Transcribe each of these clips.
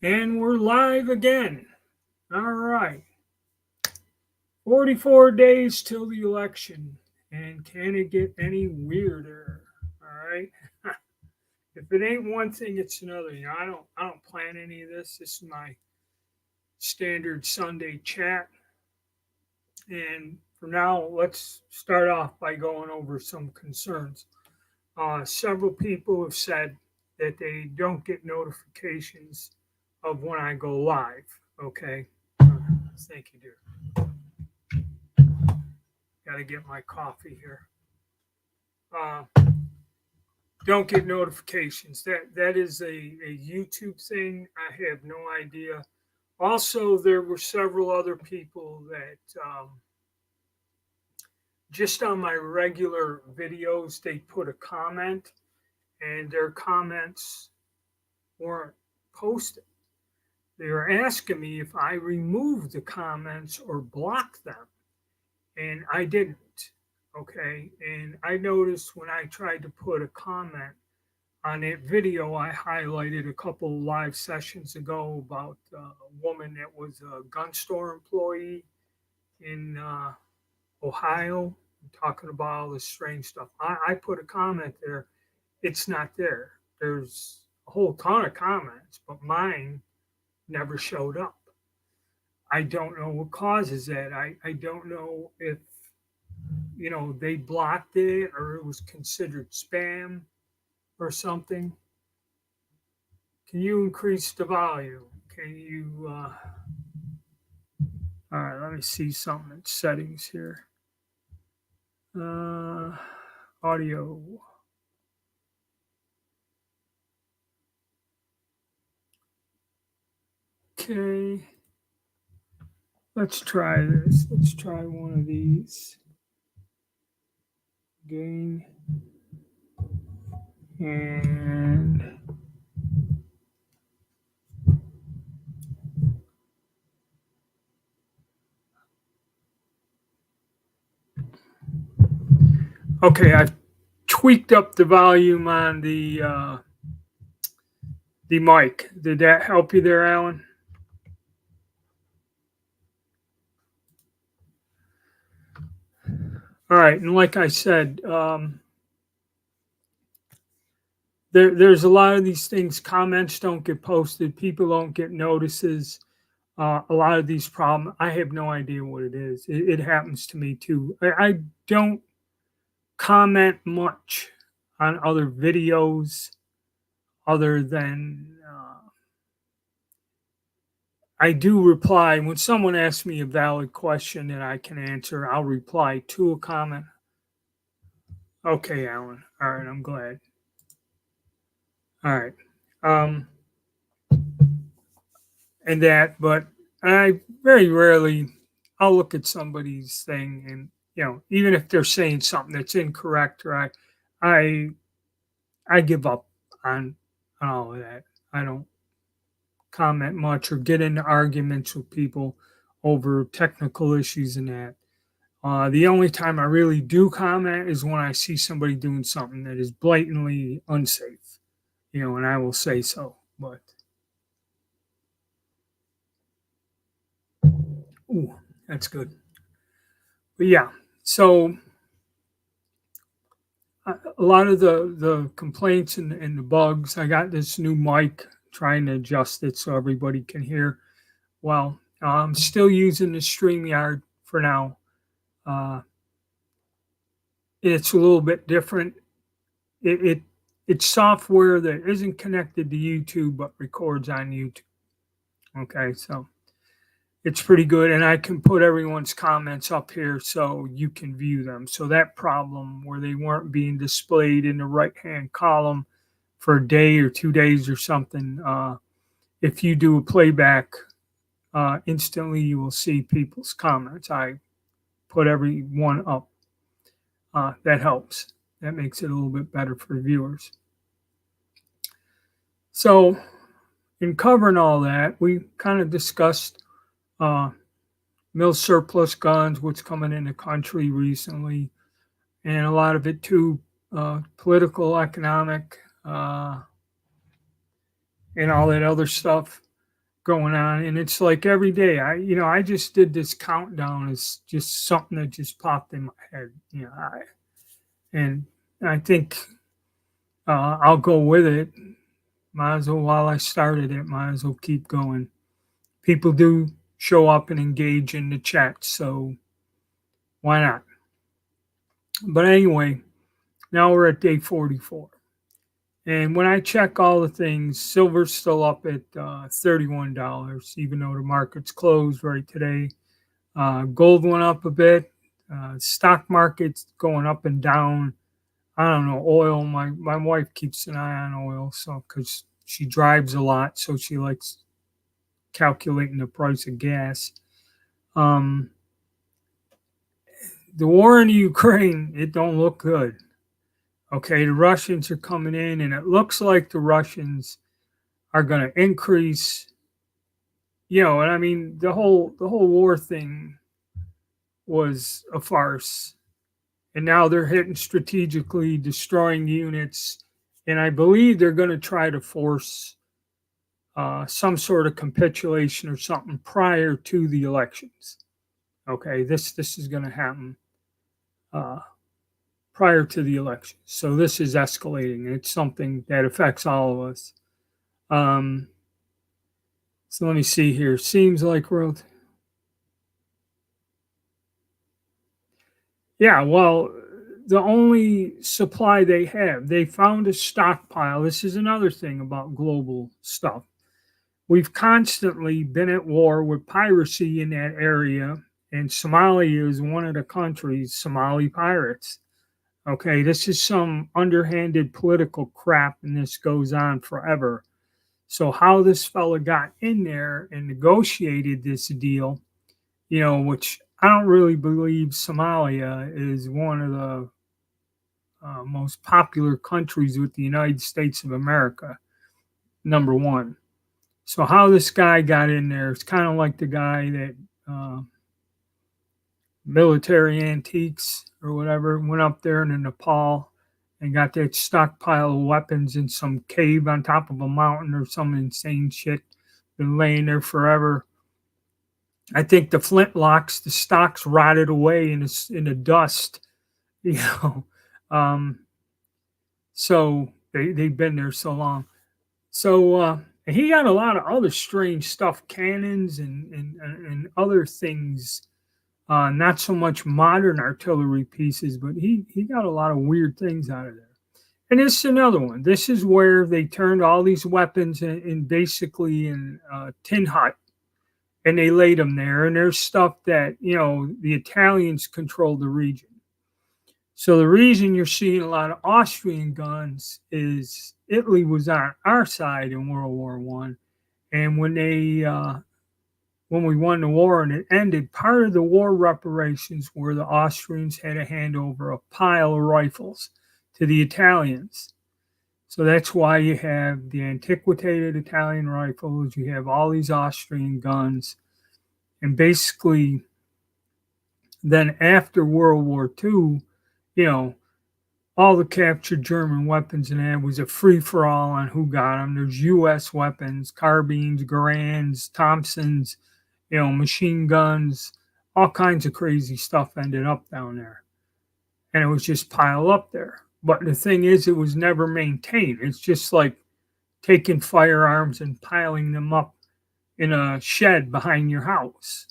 And we're live again. All right. 44 days till the election. And can it get any weirder? All right. If it ain't one thing, it's another. I don't plan any of this. This is my standard Sunday chat. And for now, let's start off by going over some concerns. Several people have said that they don't get notifications of when I go live. Okay. Thank you, dear. Got to get my coffee here. Uh, don't get notifications. That is a YouTube thing. I have no idea. Also, there were several other people that just on my regular videos they put a comment, and their comments weren't posted. They were asking me if I removed the comments or blocked them, and I didn't. Okay, and I noticed when I tried to put a comment on that video I highlighted a couple live sessions ago about a woman that was a gun store employee in Ohio, talking about all this strange stuff. I put a comment there. It's not there. There's a whole ton of comments, but mine never showed up. I don't know what causes that. I don't know if they blocked it or it was considered spam or something. Can you increase the volume? Can you all right, let me see something in settings here. Audio. Okay, let's try this. Let's try one of these. Gain and okay, I've tweaked up the volume on the mic. Did that help you there, Alan? All right, and like I said, there's a lot of these things. Comments don't get posted. People don't get notices. A lot of these problems, I have no idea what it is. It happens to me too. I don't comment much on other videos other than I do reply when someone asks me a valid question that I can answer. I'll reply to a comment. Okay, Alan. All right, I'm glad. All right. Um, and that, but I very rarely I'll look at somebody's thing and even if they're saying something that's incorrect or I I give up on all of that. I don't comment much or get into arguments with people over technical issues and that. The only time I really do comment is when I see somebody doing something that is blatantly unsafe, and I will say so. But ooh, that's good. But yeah, so a lot of the complaints and the bugs. I got this new mic, trying to adjust it so everybody can hear. Well, I'm still using the StreamYard for now. Uh, it's a little bit different. It it's software that isn't connected to YouTube but records on YouTube. Okay, so it's pretty good, and I can put everyone's comments up here so you can view them. So that problem where they weren't being displayed in the right hand column for a day or 2 days or something, if you do a playback, instantly you will see people's comments. I put every one up. That helps. That makes it a little bit better for viewers. So, in covering all that, we kind of discussed mill surplus guns, what's coming in the country recently, and a lot of it too, political, economic, and all that other stuff. going on, and it's like every day. I just did this countdown. It's just something that just popped in my head. And I think I'll go with it. Might as well, while I started it, might as well keep going. People do show up and engage in the chat, so why not? But anyway, now we're at day 44. And when I check all the things, silver's still up at $31, even though the market's closed right today. Gold went up a bit. Stock market's going up and down. I don't know, oil. My wife keeps an eye on oil, so because she drives a lot, so she likes calculating the price of gas. The war in Ukraine, it don't look good. Okay, the Russians are coming in, and it looks like the Russians are going to increase. And I mean, the whole war thing was a farce, and now they're hitting strategically, destroying units, and I believe they're going to try to force some sort of capitulation or something prior to the elections. Okay, this is going to happen prior to the election. So this is escalating. It's something that affects all of us. So let me see here. Seems like well, the only supply they found a stockpile. This is another thing about global stuff. We've constantly been at war with piracy in that area, and Somalia is one of the countries, Somali pirates. Okay, this is some underhanded political crap, and this goes on forever. So how this fella got in there and negotiated this deal, which I don't really believe Somalia is one of the most popular countries with the United States of America, number one. So how this guy got in there, it's kind of like the guy that Military Antiques or whatever went up there in Nepal and got that stockpile of weapons in some cave on top of a mountain or some insane shit, been laying there forever. I think the flintlocks, the stocks rotted away in the dust, So they've been there so long. So he got a lot of other strange stuff, cannons and other things. Not so much modern artillery pieces, but he got a lot of weird things out of there. And this is another one. This is where they turned all these weapons in basically in a tin hut, and they laid them there. And there's stuff that, the Italians control the region. So the reason you're seeing a lot of Austrian guns is Italy was on our side in World War I. And when we won the war and it ended, part of the war reparations were the Austrians had to hand over a pile of rifles to the Italians. So that's why you have the antiquated Italian rifles, you have all these Austrian guns. And basically, then after World War II, all the captured German weapons and that was a free-for-all on who got them. There's U.S. weapons, carbines, Garands, Thompsons, machine guns, all kinds of crazy stuff ended up down there. And it was just piled up there. But the thing is, it was never maintained. It's just like taking firearms and piling them up in a shed behind your house.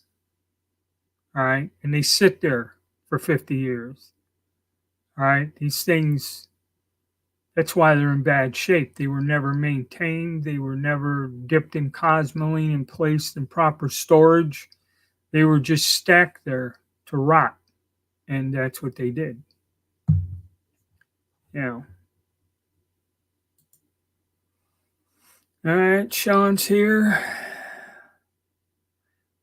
All right? And they sit there for 50 years. All right? These things, that's why they're in bad shape. They were never maintained. They were never dipped in cosmoline and placed in proper storage. They were just stacked there to rot. And that's what they did. All right, Sean's here.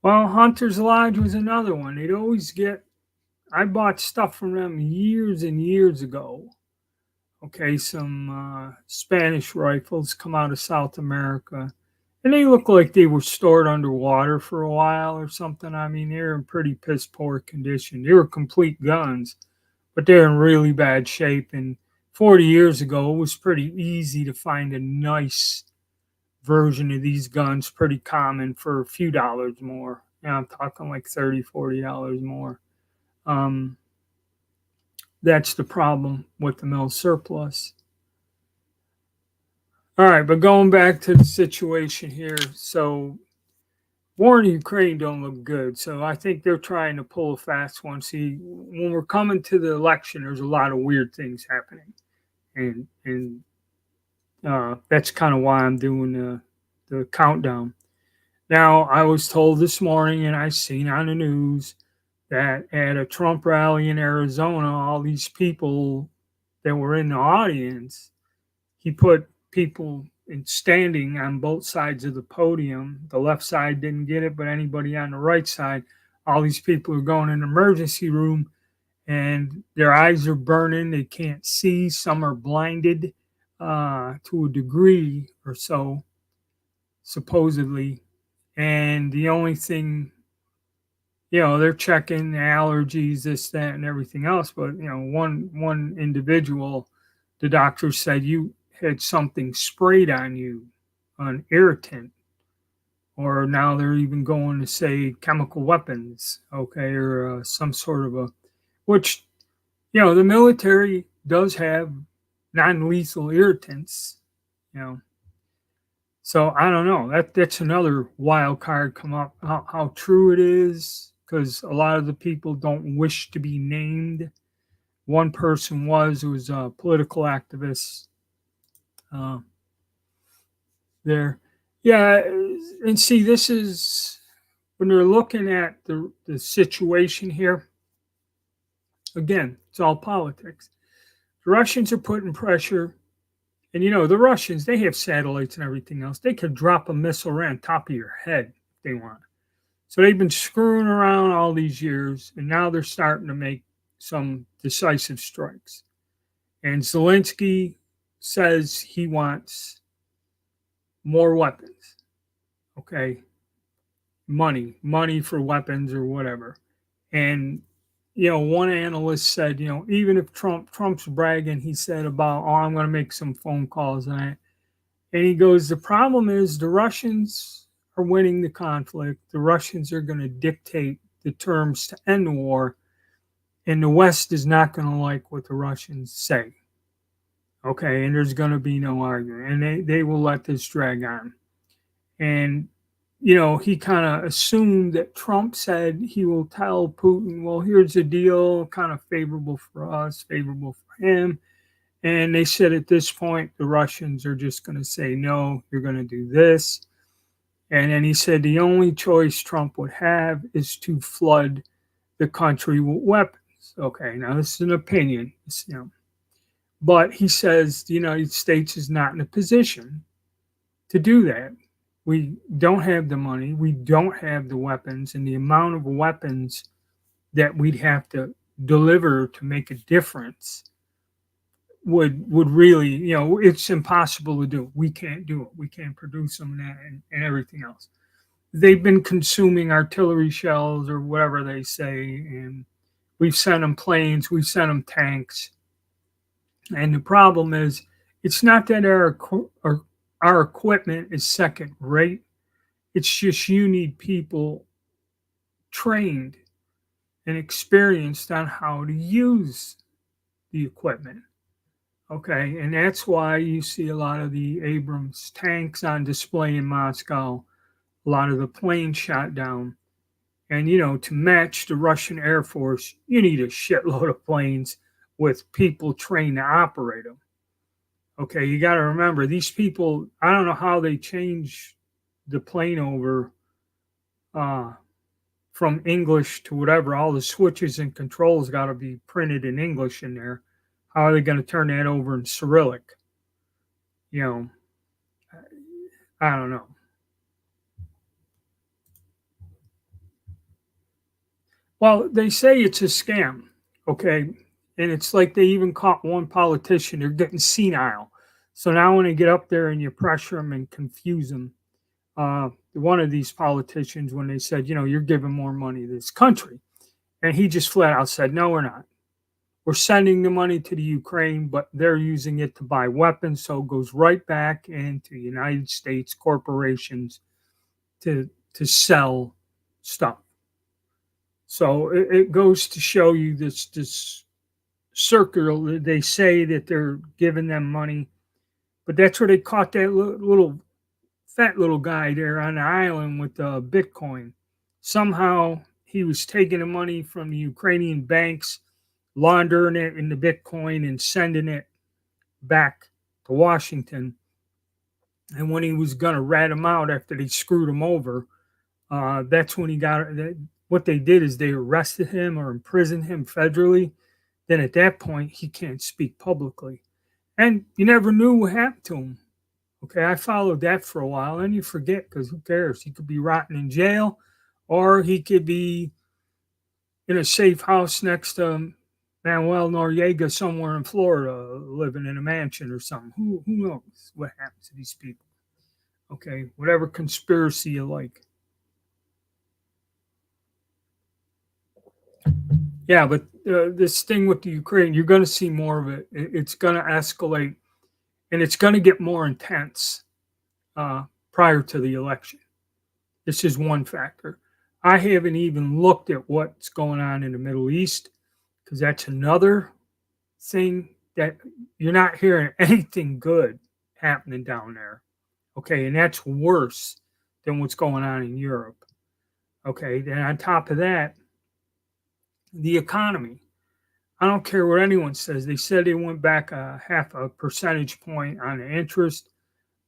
Well, Hunter's Lodge was another one. They'd always I bought stuff from them years and years ago. Okay, some Spanish rifles come out of South America. And they look like they were stored underwater for a while or something. I mean, they're in pretty piss poor condition. They were complete guns, but they're in really bad shape. And 40 years ago, it was pretty easy to find a nice version of these guns pretty common for a few dollars more. I'm talking like $30, $40 more. That's the problem with the mill surplus. All right, but going back to the situation here, so war in Ukraine don't look good. So I think they're trying to pull a fast one. See, when we're coming to the election, there's a lot of weird things happening, and that's kind of why I'm doing the countdown. Now, I was told this morning, and I seen on the news that at a Trump rally in Arizona, all these people that were in the audience, he put people in standing on both sides of the podium. The left side didn't get it, but anybody on the right side, all these people are going in the emergency room and their eyes are burning. They can't see. Some are blinded to a degree or so, supposedly. And the only thing, they're checking allergies, this, that, and everything else. But one individual, the doctor said you had something sprayed on you, an irritant, or now they're even going to say chemical weapons, okay, or some sort of a, which the military does have non-lethal irritants, you know. So I don't know. That's another wild card come up. How true it is, because a lot of the people don't wish to be named. One person was a political activist there. Yeah, and see, this is when they're looking at the situation here. Again, it's all politics. The Russians are putting pressure. And the Russians, they have satellites and everything else. They could drop a missile right on top of your head if they want. So they've been screwing around all these years, and now they're starting to make some decisive strikes. And Zelensky says he wants more weapons. Okay. Money for weapons or whatever. And one analyst said, even if Trump's bragging, he said about, I'm going to make some phone calls on it. And he goes, the problem is the Russians are winning the conflict. The Russians are going to dictate the terms to end the war. And the West is not going to like what the Russians say. Okay, and there's going to be no argument. And they will let this drag on. And he kind of assumed that Trump said he will tell Putin, well, here's the deal, kind of favorable for us, favorable for him. And they said at this point, the Russians are just going to say, no, you're going to do this. And then he said the only choice Trump would have is to flood the country with weapons. Okay, now this is an opinion, but he says the United States is not in a position to do that. We don't have the money. We don't have the weapons, and the amount of weapons that we'd have to deliver to make a difference would really, it's impossible to do. We can't do it. We can't produce them and everything else. They've been consuming artillery shells or whatever they say, and we've sent them planes, we've sent them tanks. And the problem is, it's not that our equipment is second rate. It's just you need people trained and experienced on how to use the equipment. Okay, and that's why you see a lot of the Abrams tanks on display in Moscow, a lot of the planes shot down. And, to match the Russian Air Force, you need a shitload of planes with people trained to operate them. Okay, you got to remember, these people, I don't know how they change the plane over from English to whatever. All the switches and controls got to be printed in English in there. How are they going to turn that over in Cyrillic? I don't know. Well, they say it's a scam, okay? And it's like they even caught one politician. They're getting senile. So now when they get up there and you pressure them and confuse them, one of these politicians, when they said, you're giving more money to this country, and he just flat out said, no, we're not. we're sending the money to the Ukraine, but they're using it to buy weapons, so it goes right back into United States corporations to sell stuff. So it goes to show you this circle. They say that they're giving them money, but that's where they caught that little fat little guy there on the island with Bitcoin. Somehow he was taking the money from the Ukrainian banks, laundering it into Bitcoin, and sending it back to Washington. And when he was going to rat him out after they screwed him over, that's when he got. What they did is they arrested him or imprisoned him federally. Then at that point, he can't speak publicly. And you never knew what happened to him. Okay, I followed that for a while, and you forget because who cares? He could be rotting in jail, or he could be in a safe house next to Manuel Noriega somewhere in Florida, living in a mansion or something. Who knows what happens to these people? Okay, whatever conspiracy you like. Yeah, but this thing with the Ukraine, you're going to see more of it. It's going to escalate, and it's going to get more intense prior to the election. This is one factor. I haven't even looked at what's going on in the Middle East because that's another thing that you're not hearing anything good happening down there. Okay, and that's worse than what's going on in Europe. Okay, then on top of that, the economy. I don't care what anyone says. They said they went back a half a percentage point on the interest,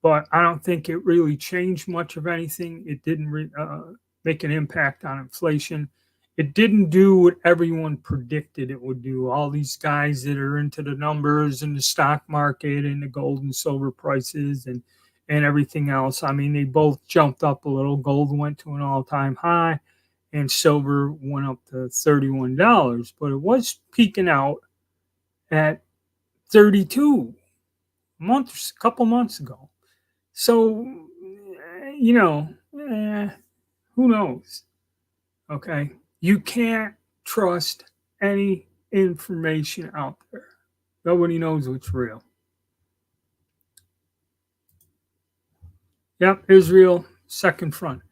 but I don't think it really changed much of anything. It didn't make an impact on inflation. It didn't do what everyone predicted it would do. All these guys that are into the numbers and the stock market and the gold and silver prices and everything else. I mean, they both jumped up a little. Gold went to an all-time high, and silver went up to $31, but it was peaking out at 32 a couple months ago. So, who knows? Okay, you can't trust any information out there. Nobody knows what's real. Yep, Israel, second front.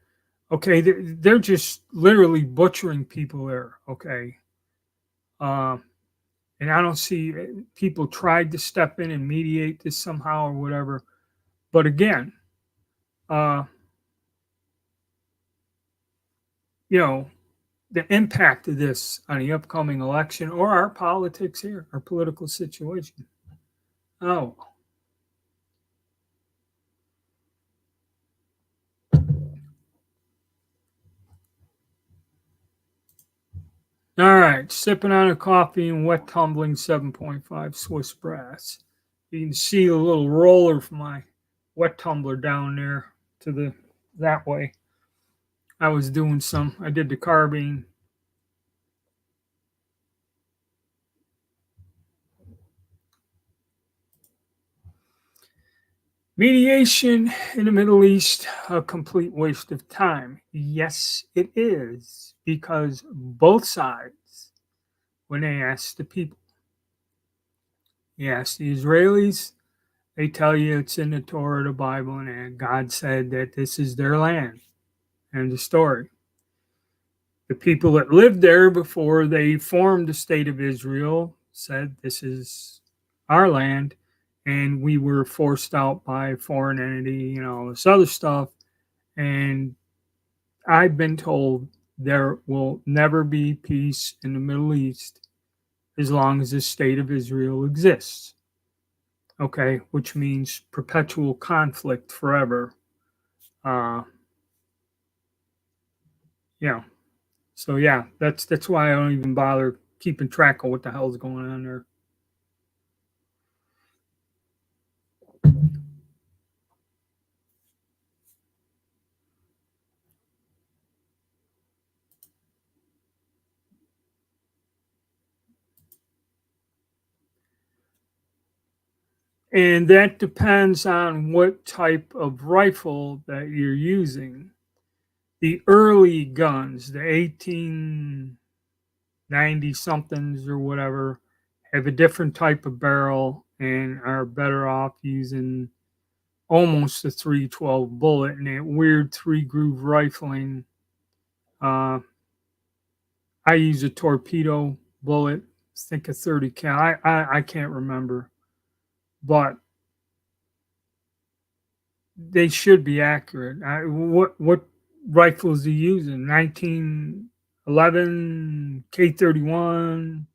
Okay, they're just literally butchering people there. Okay, and I don't see people tried to step in and mediate this somehow or whatever. But again, the impact of this on the upcoming election or our politics here, our political situation. Oh. All right, sipping on a coffee and wet tumbling 7.5 Swiss brass. You can see a little roller from my wet tumbler down there to that way. I did the carbine. Mediation in the Middle East, a complete waste of time. Yes, it is, because both sides, when they ask the people, you ask the Israelis, they tell you it's in the Torah, the Bible, and God said that this is their land. End of story. The people that lived there before they formed the state of Israel said this is our land, and we were forced out by a foreign entity, this other stuff. And I've been told there will never be peace in the Middle East as long as the state of Israel exists. Okay, which means perpetual conflict forever. Yeah. So yeah, that's why I don't even bother keeping track of what the hell's going on there. And that depends on what type of rifle that you're using. The early guns, the 1890 somethings or whatever, have a different type of barrel and are better off using almost a 312 bullet and that weird 3-groove rifling. Uh, I use a torpedo bullet. I think a 30 cal. I can't remember, but they should be accurate. What rifles are you using? 1911 K31,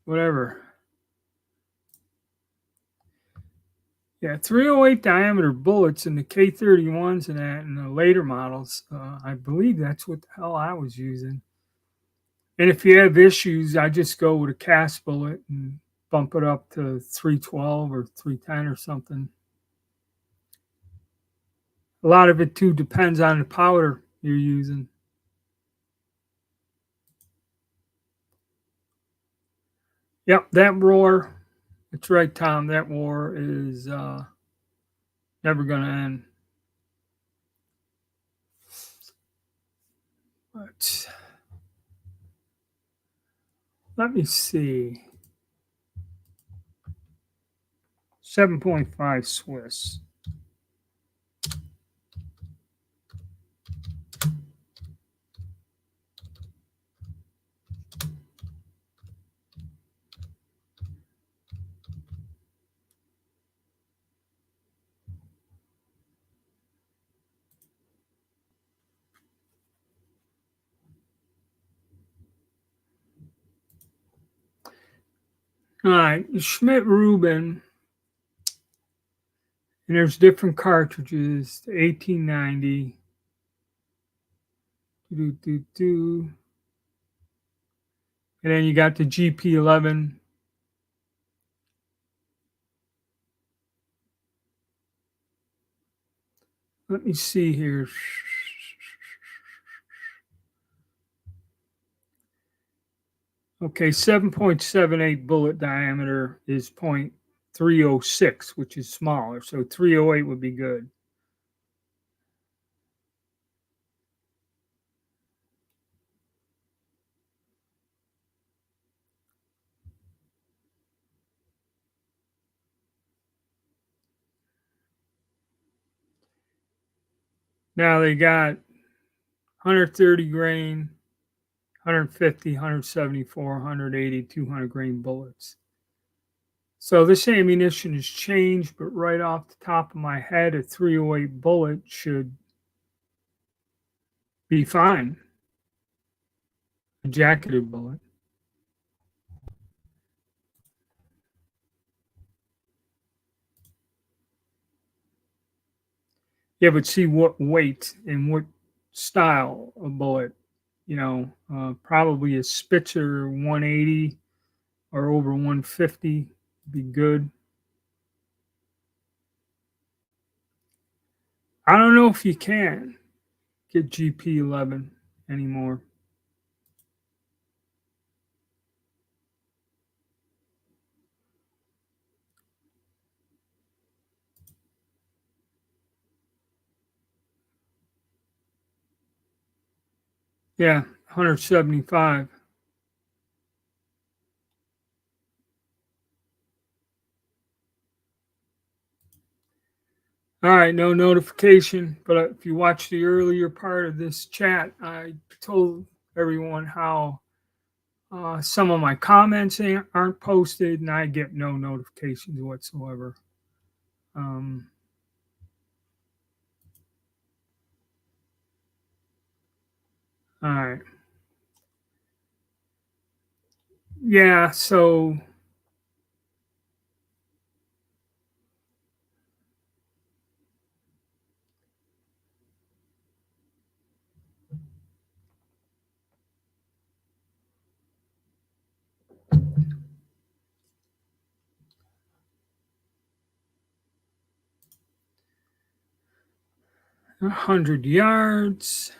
whatever. Yeah, 308 diameter bullets in the K31s and that, and the later models. I believe that's what the hell I was using. And if you have issues, I just go with a cast bullet and bump it up to 312 or 310 or something. A lot of it too depends on the powder you're using. Yep, that roar. That's right, Tom. That war is never going to end. But let me see. 7.5 Swiss. All right, Schmidt Rubin, and there's different cartridges. The 1890, and then you got the GP11. Let me see here. Okay, 7.78 bullet diameter is 0.306, which is smaller. So 308 would be good. Now they got 130 grain, 150, 174, 180, 200 grain bullets. So this ammunition has changed, but right off the top of my head, a 308 bullet should be fine. A jacketed bullet. Yeah, but see what weight and what style of bullet. Probably a Spitzer 180 or over 150 would be good. I don't know if you can get GP11 anymore. Yeah, 175. All right, no notification. But if you watch the earlier part of this chat, I told everyone how some of my comments aren't posted and I get no notifications whatsoever. All right. Yeah, so a 100 yards.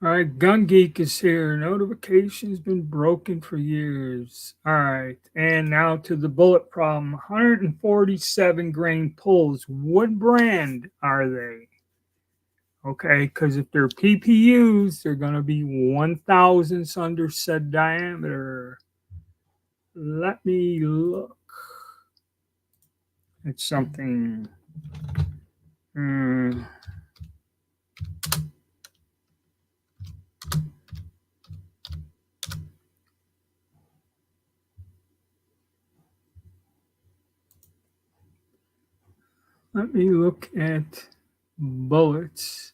All right, Gun Geek is here. Notification's been broken for years. All right, and now to the bullet problem. 147 grain pulls. What brand are they? Okay, because if they're PPUs, they're going to be 1,000ths under said diameter. Let me look at something. Let me look at bullets.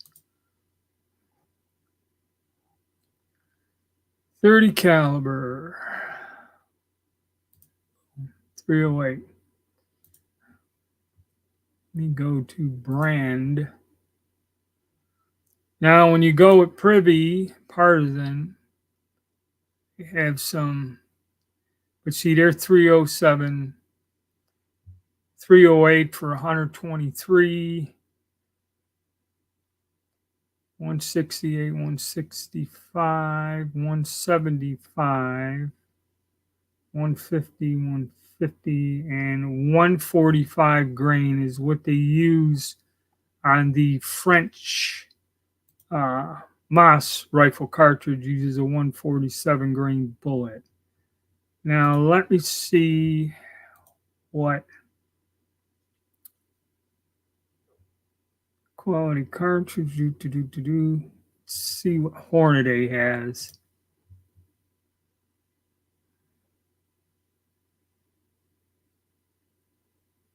30 caliber. 308. Let me go to brand. Now, when you go with Privy, Partisan, they have some, but see, they're 307, 308 for 123, 168, 165, 175, 150, 150, and 145 grain is what they use on the French Moss rifle cartridge. Uses a 147 grain bullet. Now let me see what quality cartridge see what Hornady has.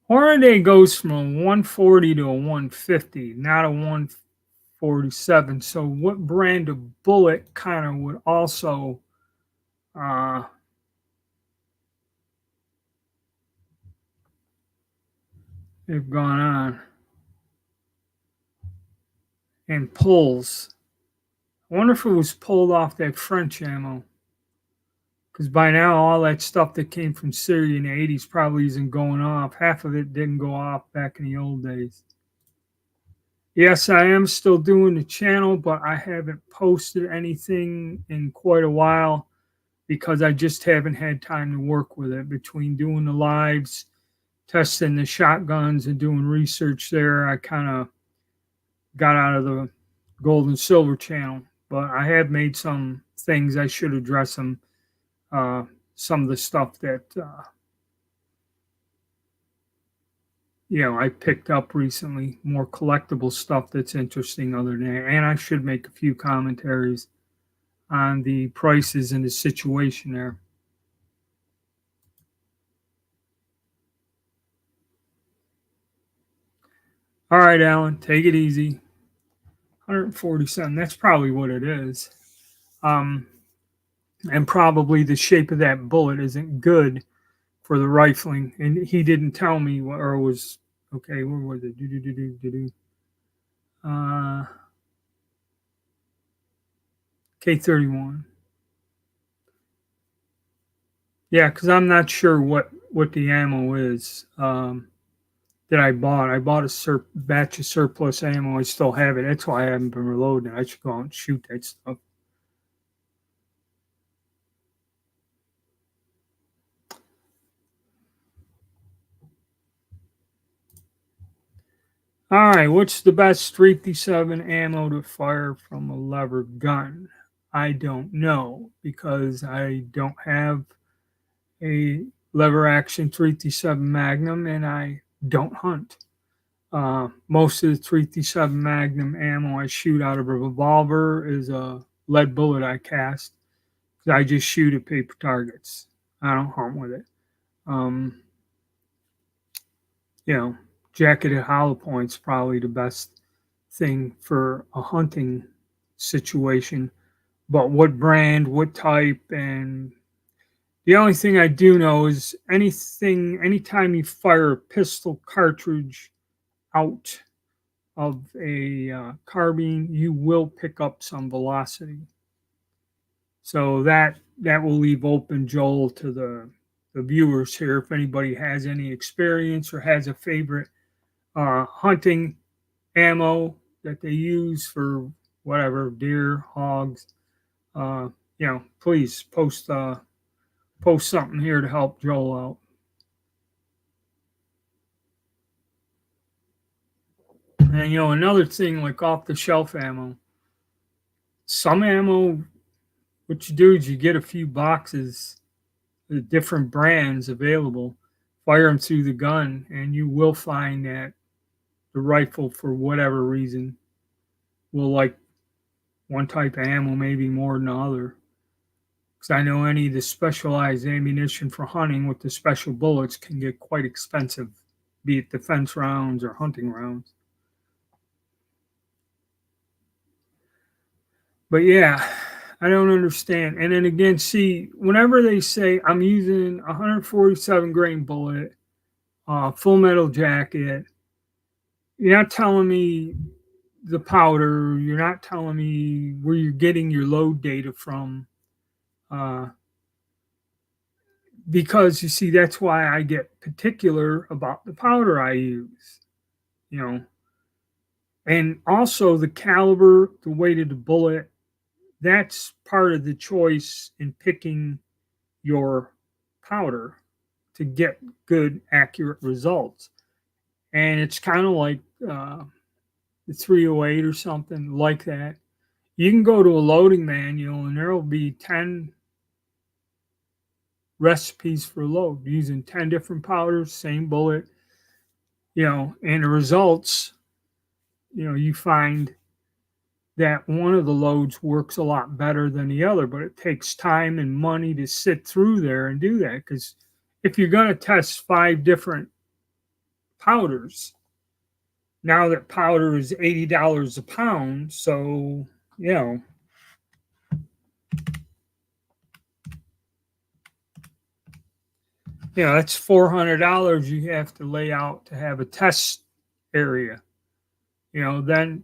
Hornady goes from a 140 to a 150, not a 147. So what brand of bullet kind of would also have gone on and pulls. I wonder if it was pulled off that French ammo. Because by now, all that stuff that came from Syria in the 80s probably isn't going off. Half of it didn't go off back in the old days. Yes, I am still doing the channel, but I haven't posted anything in quite a while because I just haven't had time to work with it. Between doing the lives, testing the shotguns, and doing research there, I kind of got out of the gold and silver channel. But I have made some things I should address them. Some of the stuff that I picked up recently, more collectible stuff that's interesting other than that. And I should make a few commentaries on the prices and the situation there. All right, Alan, take it easy. 147, that's probably what it is. And probably the shape of that bullet isn't good for the rifling. And he didn't tell me, or was, okay, where was it? K31. Yeah, because I'm not sure what the ammo is that I bought. I bought a batch of surplus ammo. I still have it. That's why I haven't been reloading it. I should go out and shoot that stuff. All right, what's the best 357 ammo to fire from a lever gun? I don't know because I don't have a lever action 357 Magnum and I don't hunt. Most of the 357 Magnum ammo I shoot out of a revolver is a lead bullet I cast. I just shoot at paper targets. I don't hunt with it. Jacketed hollow point's probably the best thing for a hunting situation. But what brand, what type, and the only thing I do know is anytime you fire a pistol cartridge out of a carbine, you will pick up some velocity. So that will leave open, Joel, to the viewers here if anybody has any experience or has a favorite hunting ammo that they use for whatever, deer, hogs. Please post something here to help Joel out. And another thing, like off the shelf ammo, some ammo, what you do is you get a few boxes, the different brands available, fire them through the gun, and you will find that the rifle, for whatever reason, will like one type of ammo maybe more than the other. Because I know any of the specialized ammunition for hunting with the special bullets can get quite expensive, be it defense rounds or hunting rounds. But yeah, I don't understand. And then again, see, whenever they say I'm using a 147 grain bullet, full metal jacket, you're not telling me the powder. You're not telling me where you're getting your load data from. Uh, because you see, that's why I get particular about the powder I use, you know, and also the caliber, the weight of the bullet. That's part of the choice in picking your powder to get good, accurate results. And it's kind of like the 308 or something like that. You can go to a loading manual and there will be 10 recipes for load using 10 different powders, same bullet, and the results, you find that one of the loads works a lot better than the other, but it takes time and money to sit through there and do that. Because if you're going to test 5 different powders, now that powder is $80 a pound, so, that's $400 you have to lay out to have a test area. Then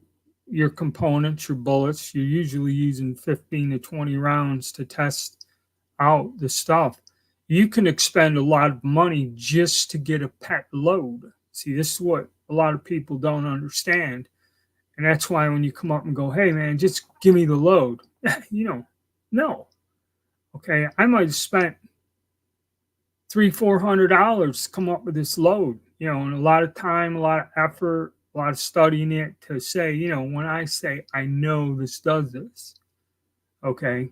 your components, your bullets, you're usually using 15 to 20 rounds to test out the stuff. You can expend a lot of money just to get a pet load. See, this is what a lot of people don't understand. And that's why when you come up and go, hey, man, just give me the load, no. Okay, I might have spent $300-400 to come up with this load, and a lot of time, a lot of effort, a lot of studying it to say, when I say I know this does this, okay.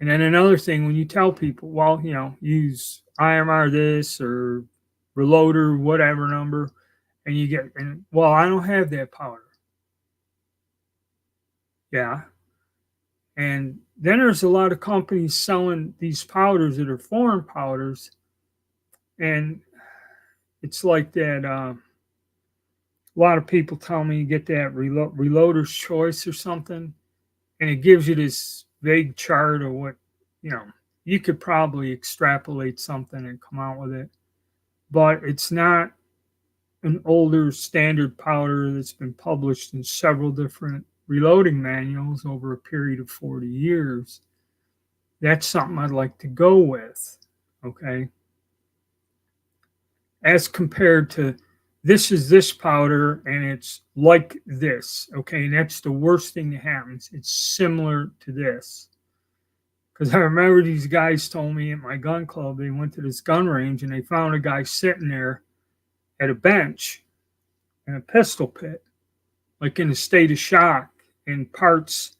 And then another thing, when you tell people, well, use IMR this or reloader, whatever number, and you get, well, I don't have that powder. Yeah. And then there's a lot of companies selling these powders that are foreign powders. And it's like that. A lot of people tell me you get that reloader's choice or something, and it gives you this vague chart of what, you could probably extrapolate something and come out with it. But it's not an older standard powder that's been published in several different reloading manuals over a period of 40 years. That's something I'd like to go with, okay? As compared to this is this powder and it's like this, okay? And that's the worst thing that happens. It's similar to this. Because I remember these guys told me at my gun club, they went to this gun range and they found a guy sitting there at a bench in a pistol pit, like in a state of shock, and parts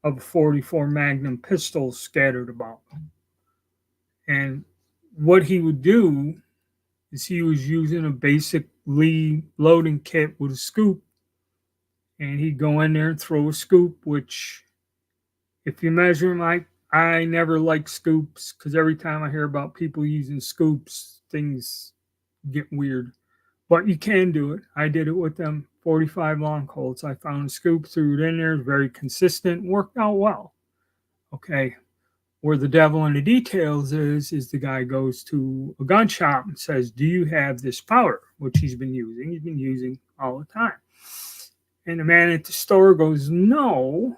of a 44 Magnum pistol scattered about. And what he would do is he was using a basic Lee loading kit with a scoop. And he'd go in there and throw a scoop, which, if you measure him, I never like scoops because every time I hear about people using scoops, things get weird. But you can do it. I did it with them 45 long Colts. I found a scoop, threw it in there, very consistent, worked out well. Okay. Where the devil in the details is the guy goes to a gun shop and says, do you have this powder? Which he's been using all the time. And the man at the store goes, no,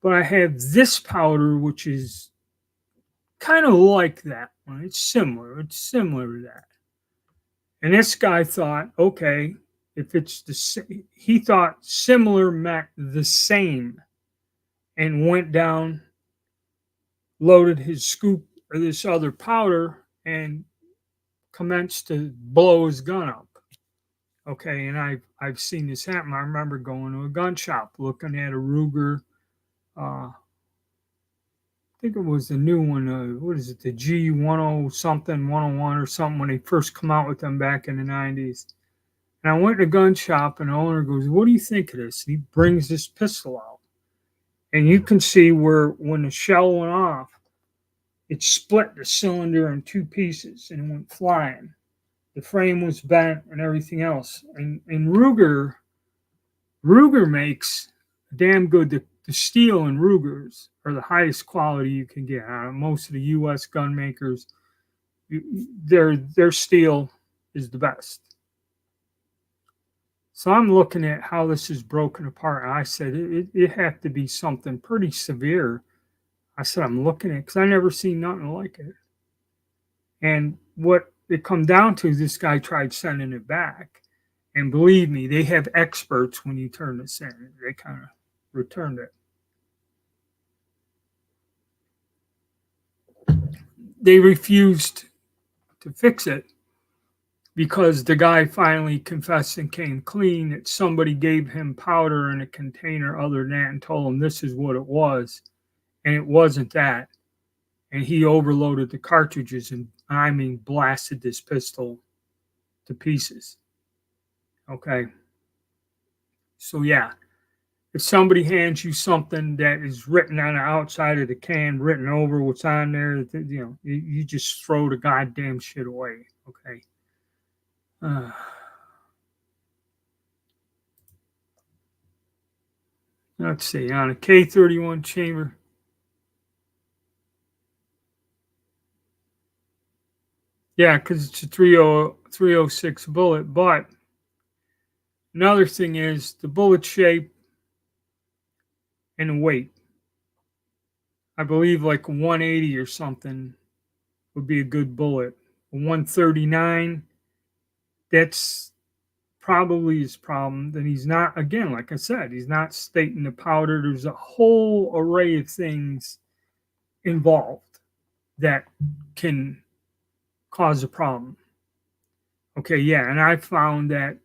but I have this powder, which is kind of like that one. It's similar to that. And this guy thought, okay, if it's the same, he thought similar meant the same, and went down, loaded his scoop or this other powder, and commenced to blow his gun up. Okay, and I've seen this happen. I remember going to a gun shop looking at a Ruger. I think it was the new one. What is it? The G10 something, 101 or something when they first come out with them back in the 90s. And I went to a gun shop, and the owner goes, "What do you think of this?" And he brings this pistol out, and you can see where when the shell went off, it split the cylinder in two pieces and it went flying. The frame was bent and everything else. And Ruger makes damn good. The steel in Rugers are the highest quality you can get. Most of the U.S. gun makers, their steel is the best. So I'm looking at how this is broken apart. And I said it had to be something pretty severe. I said I'm looking at because I never seen nothing like it. And what it come down to, this guy tried sending it back. And believe me, they have experts when you turn this in. They kind of returned it. They refused to fix it because the guy finally confessed and came clean that somebody gave him powder in a container other than that and told him this is what it was. And it wasn't that. And he overloaded the cartridges and, I mean, blasted this pistol to pieces. Okay. So, yeah, if somebody hands you something that is written on the outside of the can, written over what's on there, you just throw the goddamn shit away. Okay. Let's see, on a K31 chamber. Yeah, because it's a 306 bullet. But another thing is the bullet shape and the weight. I believe like 180 or something would be a good bullet. 139, that's probably his problem. Then he's not, again, like I said, he's not stating the powder. There's a whole array of things involved that can cause a problem. Okay, yeah, and I found that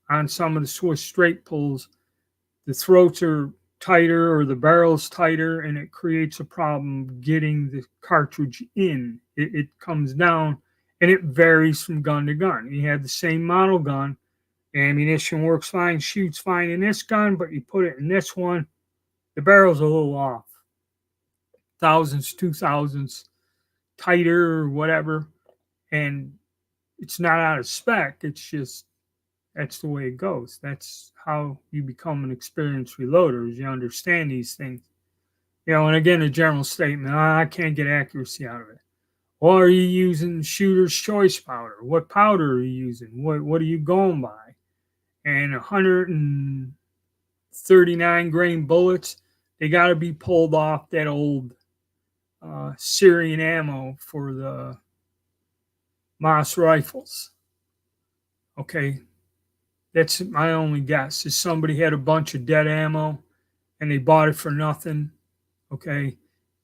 on some of the Swiss straight pulls, the throats are tighter or the barrel's tighter, and it creates a problem getting the cartridge in. It comes down, and it varies from gun to gun. You have the same model gun, ammunition works fine, shoots fine in this gun, but you put it in this one, the barrel's a little off. Thousandths, 2,000ths tighter or whatever. And it's not out of spec. It's just that's the way it goes. That's how you become an experienced reloader, is you understand these things. And again, a general statement, I can't get accuracy out of it. Well, are you using shooter's choice powder? What powder are you using? What are you going by? And 139 grain bullets, they got to be pulled off that old Syrian ammo for the Moss rifles. Okay, that's my only guess. Is somebody had a bunch of dead ammo and they bought it for nothing. Okay,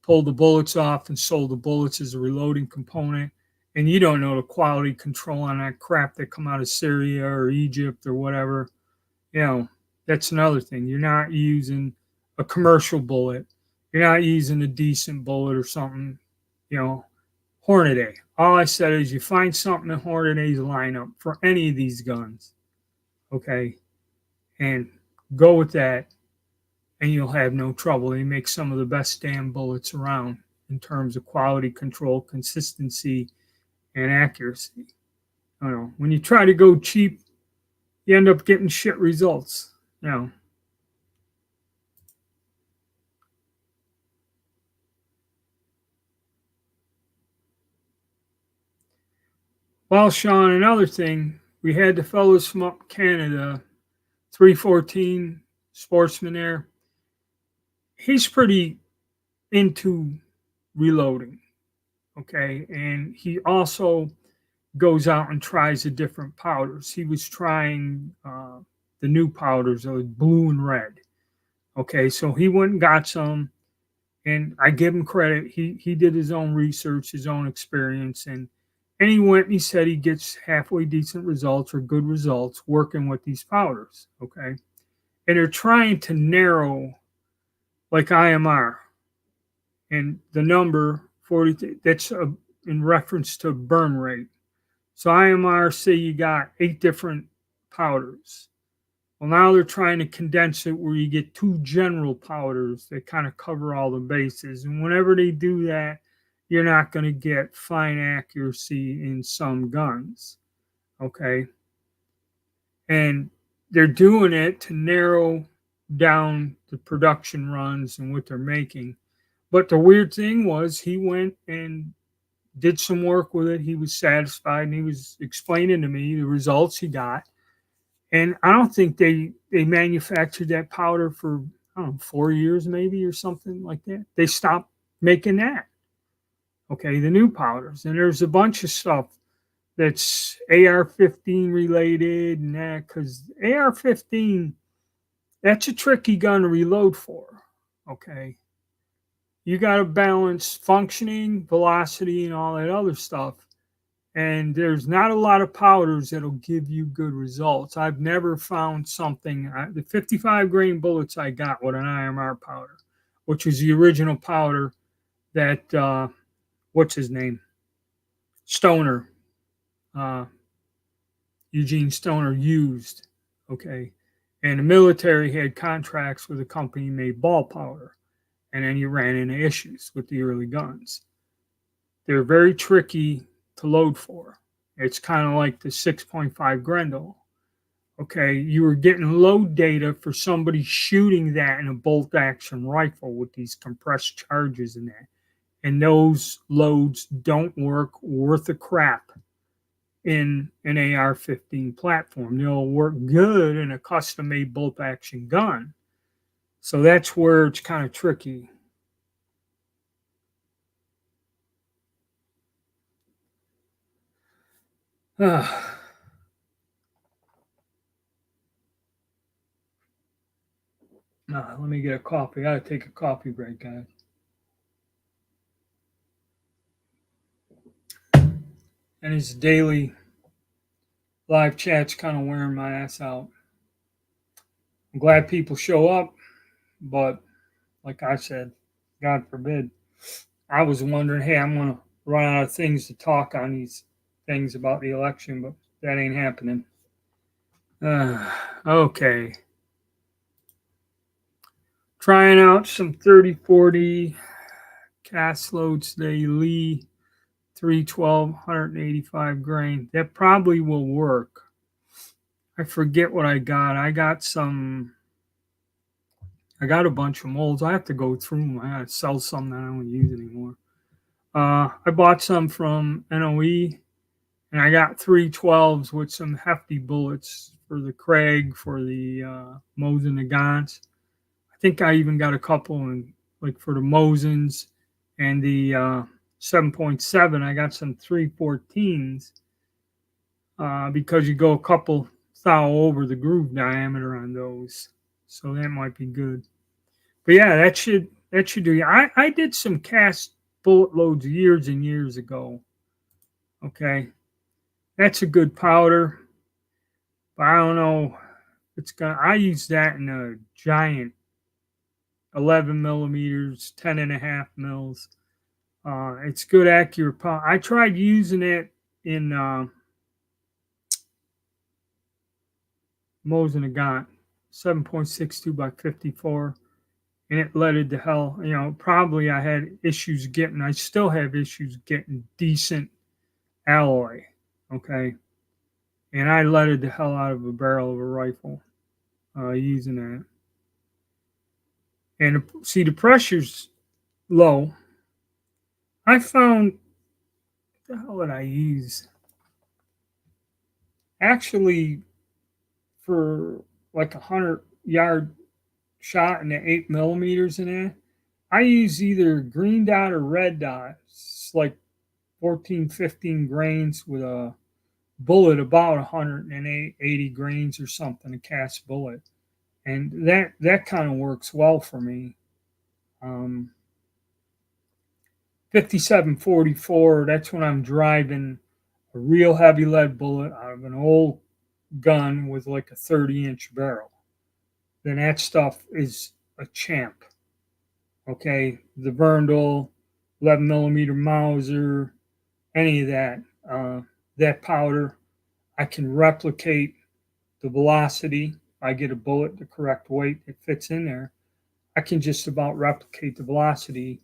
pulled the bullets off and sold the bullets as a reloading component. And you don't know the quality control on that crap that come out of Syria or Egypt or whatever. That's another thing. You're not using a commercial bullet. You're not using a decent bullet or something. Hornady. All I said is you find something in Hornady's lineup for any of these guns, okay, and go with that, and you'll have no trouble. They make some of the best damn bullets around in terms of quality control, consistency, and accuracy. When you try to go cheap, you end up getting shit results. Well, Sean, another thing, we had the fellows from up Canada, 314 sportsman there. He's pretty into reloading, okay? And he also goes out and tries the different powders. He was trying the new powders, blue and red. Okay, so he went and got some, and I give him credit. He did his own research, his own experience, and And he went and he said he gets halfway decent results or good results working with these powders. Okay. And they're trying to narrow, like IMR, and the number 40, that's in reference to burn rate. So IMR, say you got 8 different powders. Well, now they're trying to condense it where you get 2 general powders that kind of cover all the bases. And whenever they do that, you're not going to get fine accuracy in some guns. Okay. And they're doing it to narrow down the production runs and what they're making. But the weird thing was, he went and did some work with it. He was satisfied and he was explaining to me the results he got. And I don't think they manufactured that powder for, I don't know, 4 years maybe or something like that. They stopped making that. Okay, the new powders. And there's a bunch of stuff that's AR-15 related and that, because AR-15, that's a tricky gun to reload for. Okay. You got to balance functioning, velocity, and all that other stuff. And there's not a lot of powders that'll give you good results. I've never found something. The 55 grain bullets I got with an IMR powder, which was the original powder that, what's his name? Stoner, uh, Eugene Stoner used. Okay. And the military had contracts with a company made ball powder. And then you ran into issues with the early guns. They're very tricky to load for. It's kind of like the 6.5 Grendel. Okay, you were getting load data for somebody shooting that in a bolt action rifle with these compressed charges in that. And those loads don't work worth a crap in an AR-15 platform. They'll work good in a custom made bolt action gun. So that's where it's kind of tricky. Let me get a coffee. I gotta take a coffee break, guys. And his daily live chat's kind of wearing my ass out. I'm glad people show up, but like I said, God forbid. I was wondering, hey, I'm gonna run out of things to talk on these things about the election, but that ain't happening. Okay. Trying out some 30-40 cast loads today. Lee 312, 185 grain. That probably will work. I forget what I got. I got a bunch of molds. I have to go through them. I gotta sell some that I don't use anymore. I bought some from NOE, and I got 312s with some hefty bullets for the Craig, for the Mosin Nagants. I think I even got a couple in, like, for the Mosins and the 7.7. I got some 314s because you go a couple thou over the groove diameter on those, so that might be good. But yeah, that should do. I did some cast bullet loads years and years ago. Okay, that's a good powder, but I don't know. I use that in a giant 11 millimeters, 10.5 mils. It's good accurate powder. I tried using it in Mosin Nagant 7.62 by 54, and it let it to hell. Probably I had issues getting. I still have issues getting decent alloy. Okay, and I let it the hell out of a barrel of a rifle using that. And see, the pressure's low. I found, what the hell would I use? Actually, for like 100-yard shot in the 8 millimeters in that, I use either green dot or red dot. It's like 14, 15 grains with a bullet about 180 grains or something, a cast bullet. And that kind of works well for me. 5744, that's when I'm driving a real heavy lead bullet out of an old gun with like a 30-inch barrel, then that stuff is a champ. Okay, the Verndl, 11 millimeter Mauser, any of that, that powder, I can replicate the velocity. I get a bullet the correct weight, it fits in there. I can just about replicate the velocity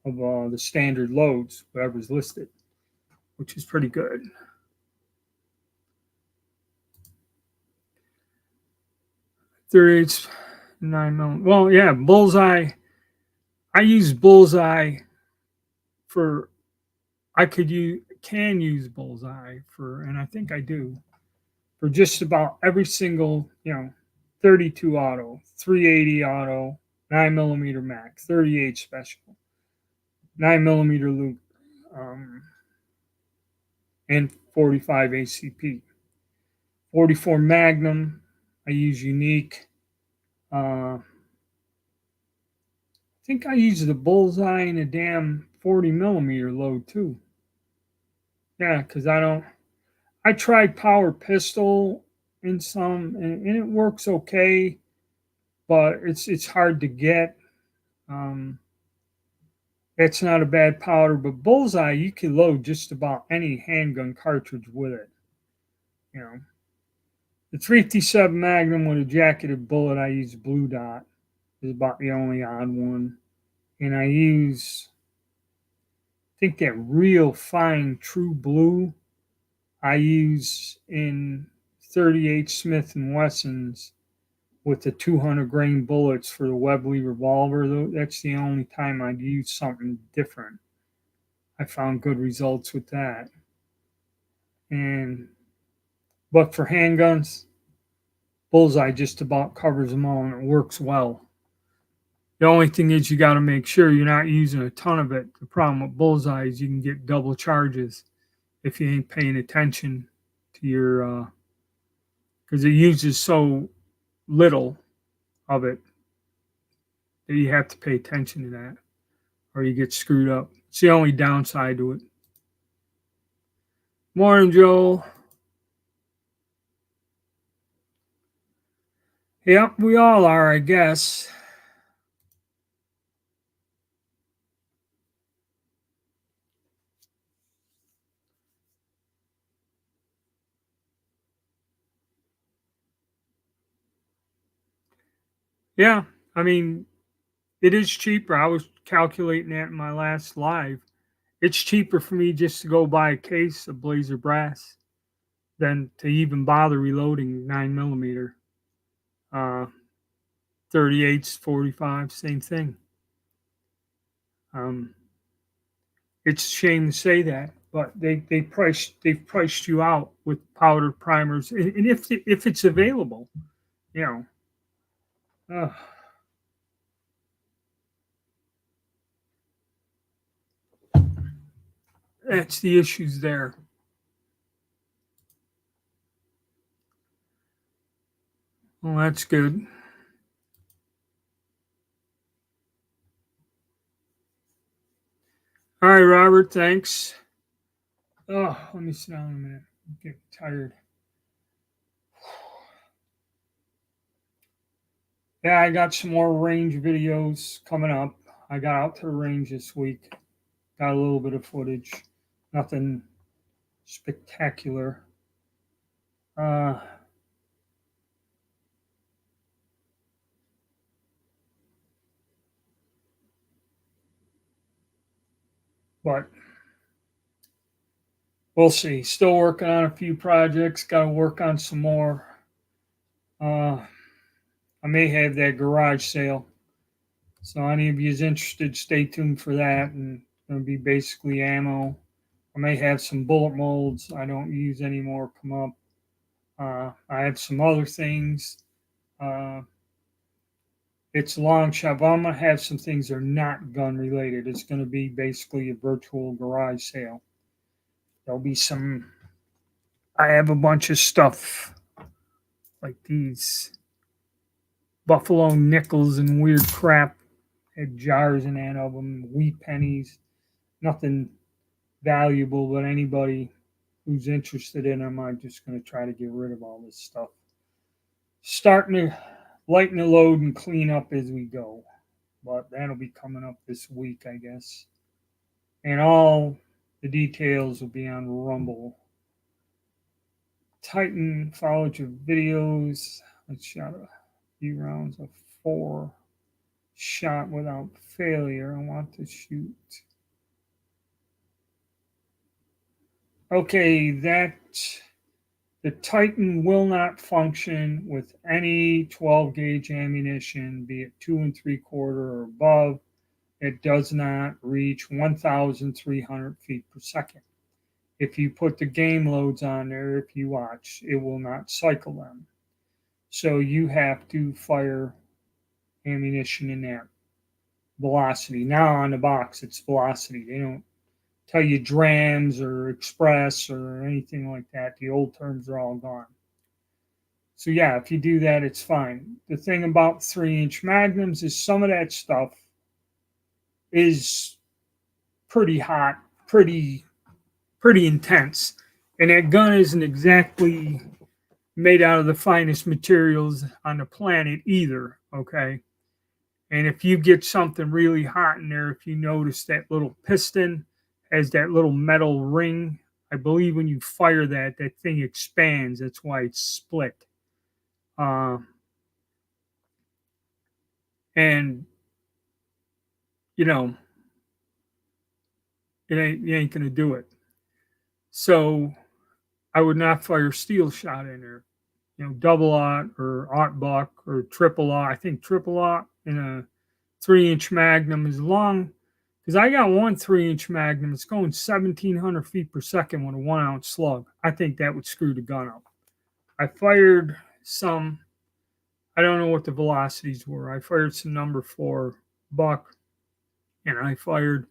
of the standard loads, whatever's listed, which is pretty good. .38, 9mm. Well, yeah, bullseye. I use bullseye for. I can use bullseye for, and I think I do, for just about every single, 32 auto, 380 auto, 9mm max, 38 special, 9mm loop, and 45 ACP. 44 Magnum, I use unique. I think I use the bullseye in a damn 40mm load too. Yeah, because I tried power pistol in some, and it works okay, but it's hard to get. It's not a bad powder, but bullseye, you can load just about any handgun cartridge with it. You know, the 357 Magnum with a jacketed bullet, I use blue dot, is about the only odd one, and I think that real fine true blue I use in 38 Smith and Wessons with the 200 grain bullets for the Webley revolver. That's the only time I'd use something different. I found good results with that. But for handguns, bullseye just about covers them all, and it works well. The only thing is you got to make sure you're not using a ton of it. The problem with bullseye is you can get double charges if you ain't paying attention to your, because it uses so little of it that you have to pay attention to that, or you get screwed up. It's the only downside to it. Morning, Joel. Yep, we all are, I guess. Yeah, I mean, it is cheaper. I was calculating that in my last live. It's cheaper for me just to go buy a case of Blazer brass than to even bother reloading 9mm. 38s, 45, same thing. It's a shame to say that, but they've priced you out with powder primers, and if it's available, you know. That's the issues there. Well, that's good. All right, Robert, thanks. Oh, let me sit down a minute. I'm getting tired. Yeah, I got some more range videos coming up. I got out to the range this week. Got a little bit of footage. Nothing spectacular. But we'll see. Still working on a few projects. Got to work on some more. I may have that garage sale. So any of you is interested, stay tuned for that. And it's going to be basically ammo. I may have some bullet molds I don't use anymore come up. I have some other things. It's a long shot, but I'm going to have some things that are not gun related. It's going to be basically a virtual garage sale. There'll be some. I have a bunch of stuff like these buffalo nickels and weird crap. Had jars in that of them, wheat pennies. Nothing valuable, but anybody who's interested in them. I'm just going to try to get rid of all this stuff. Starting to lighten the load and clean up as we go. But that'll be coming up this week, I guess. And all the details will be on Rumble. Titan followed your videos. I shot a few rounds of 4 shot without failure. I want to shoot. Okay, that the Titan will not function with any 12 gauge ammunition, be it 2 3/4 or above. It does not reach 1,300 feet per second. If you put the game loads on there, if you watch, it will not cycle them. So you have to fire ammunition in that velocity. Now on the box, it's velocity. They don't tell you drams or express or anything like that. The old terms are all gone. So yeah, if you do that, it's fine. The thing about 3-inch magnums is some of that stuff is pretty hot, pretty intense. And that gun isn't exactly made out of the finest materials on the planet either, okay? And if you get something really hot in there, if you notice that little piston has that little metal ring, I believe when you fire that, that thing expands. That's why it's split. And, you know, you ain't going to do it. So I would not fire steel shot in there. You know, double aught or aught buck or triple aught. I think triple aught in a 3-inch magnum is long, because I got one 3-inch magnum. It's going 1,700 feet per second with a 1-ounce slug. I think that would screw the gun up. I fired some, I don't know what the velocities were. I fired some number 4 buck, and I fired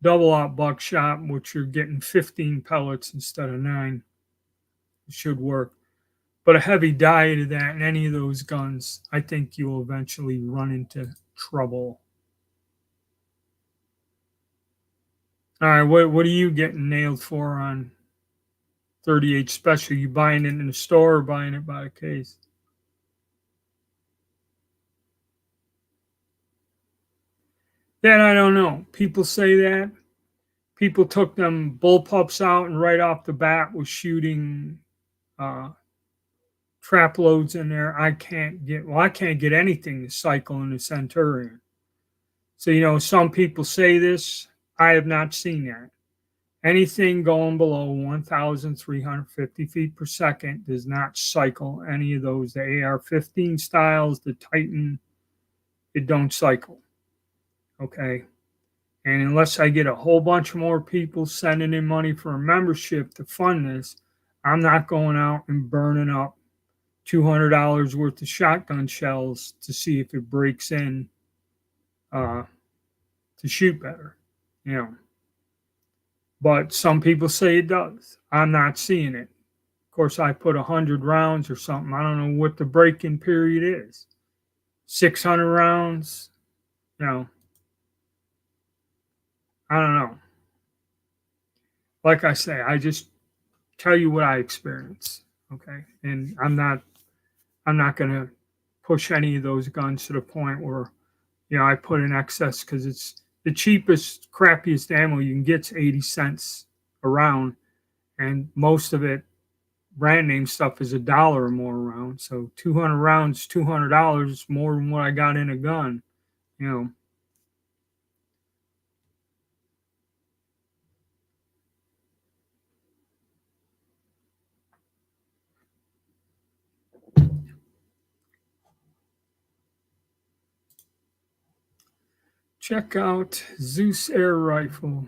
double aught buckshot, which you're getting 15 pellets instead of 9. It should work. But a heavy diet of that in any of those guns, I think you will eventually run into trouble. All right, what are you getting nailed for on 38 Special? You buying it in the store or buying it by the case? That I don't know. People say that. People took them bullpups out and right off the bat was shooting trap loads in there. I can't get anything to cycle in the Centurion. So, you know, some people say this. I have not seen that. Anything going below 1,350 feet per second does not cycle any of those. The AR-15 styles, the Titan, it don't cycle. Okay. And unless I get a whole bunch more people sending in money for a membership to fund this, I'm not going out and burning up $200 worth of shotgun shells to see if it breaks in to shoot better, you know. But some people say it does. I'm not seeing it. Of course, I put 100 rounds or something. I don't know what the break-in period is. 600 rounds, you know. I don't know. Like I say, I just tell you what I experience, okay? And I'm not going to push any of those guns to the point where, you know, I put in excess, because it's the cheapest, crappiest ammo you can get 80 cents a round, and most of it, brand name stuff, is $1 or more a round. So 200 rounds, $200, more than what I got in a gun, you know. Check out Zeus Air Rifle.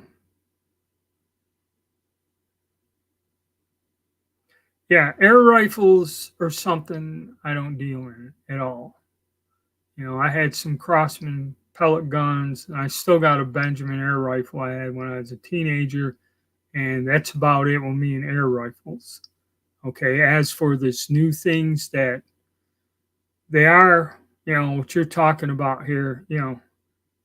Yeah, air rifles are something I don't deal in at all. You know, I had some Crossman pellet guns, and I still got a Benjamin air rifle I had when I was a teenager, and that's about it with me and air rifles. Okay, as for this new things that they are, you know, what you're talking about here, you know,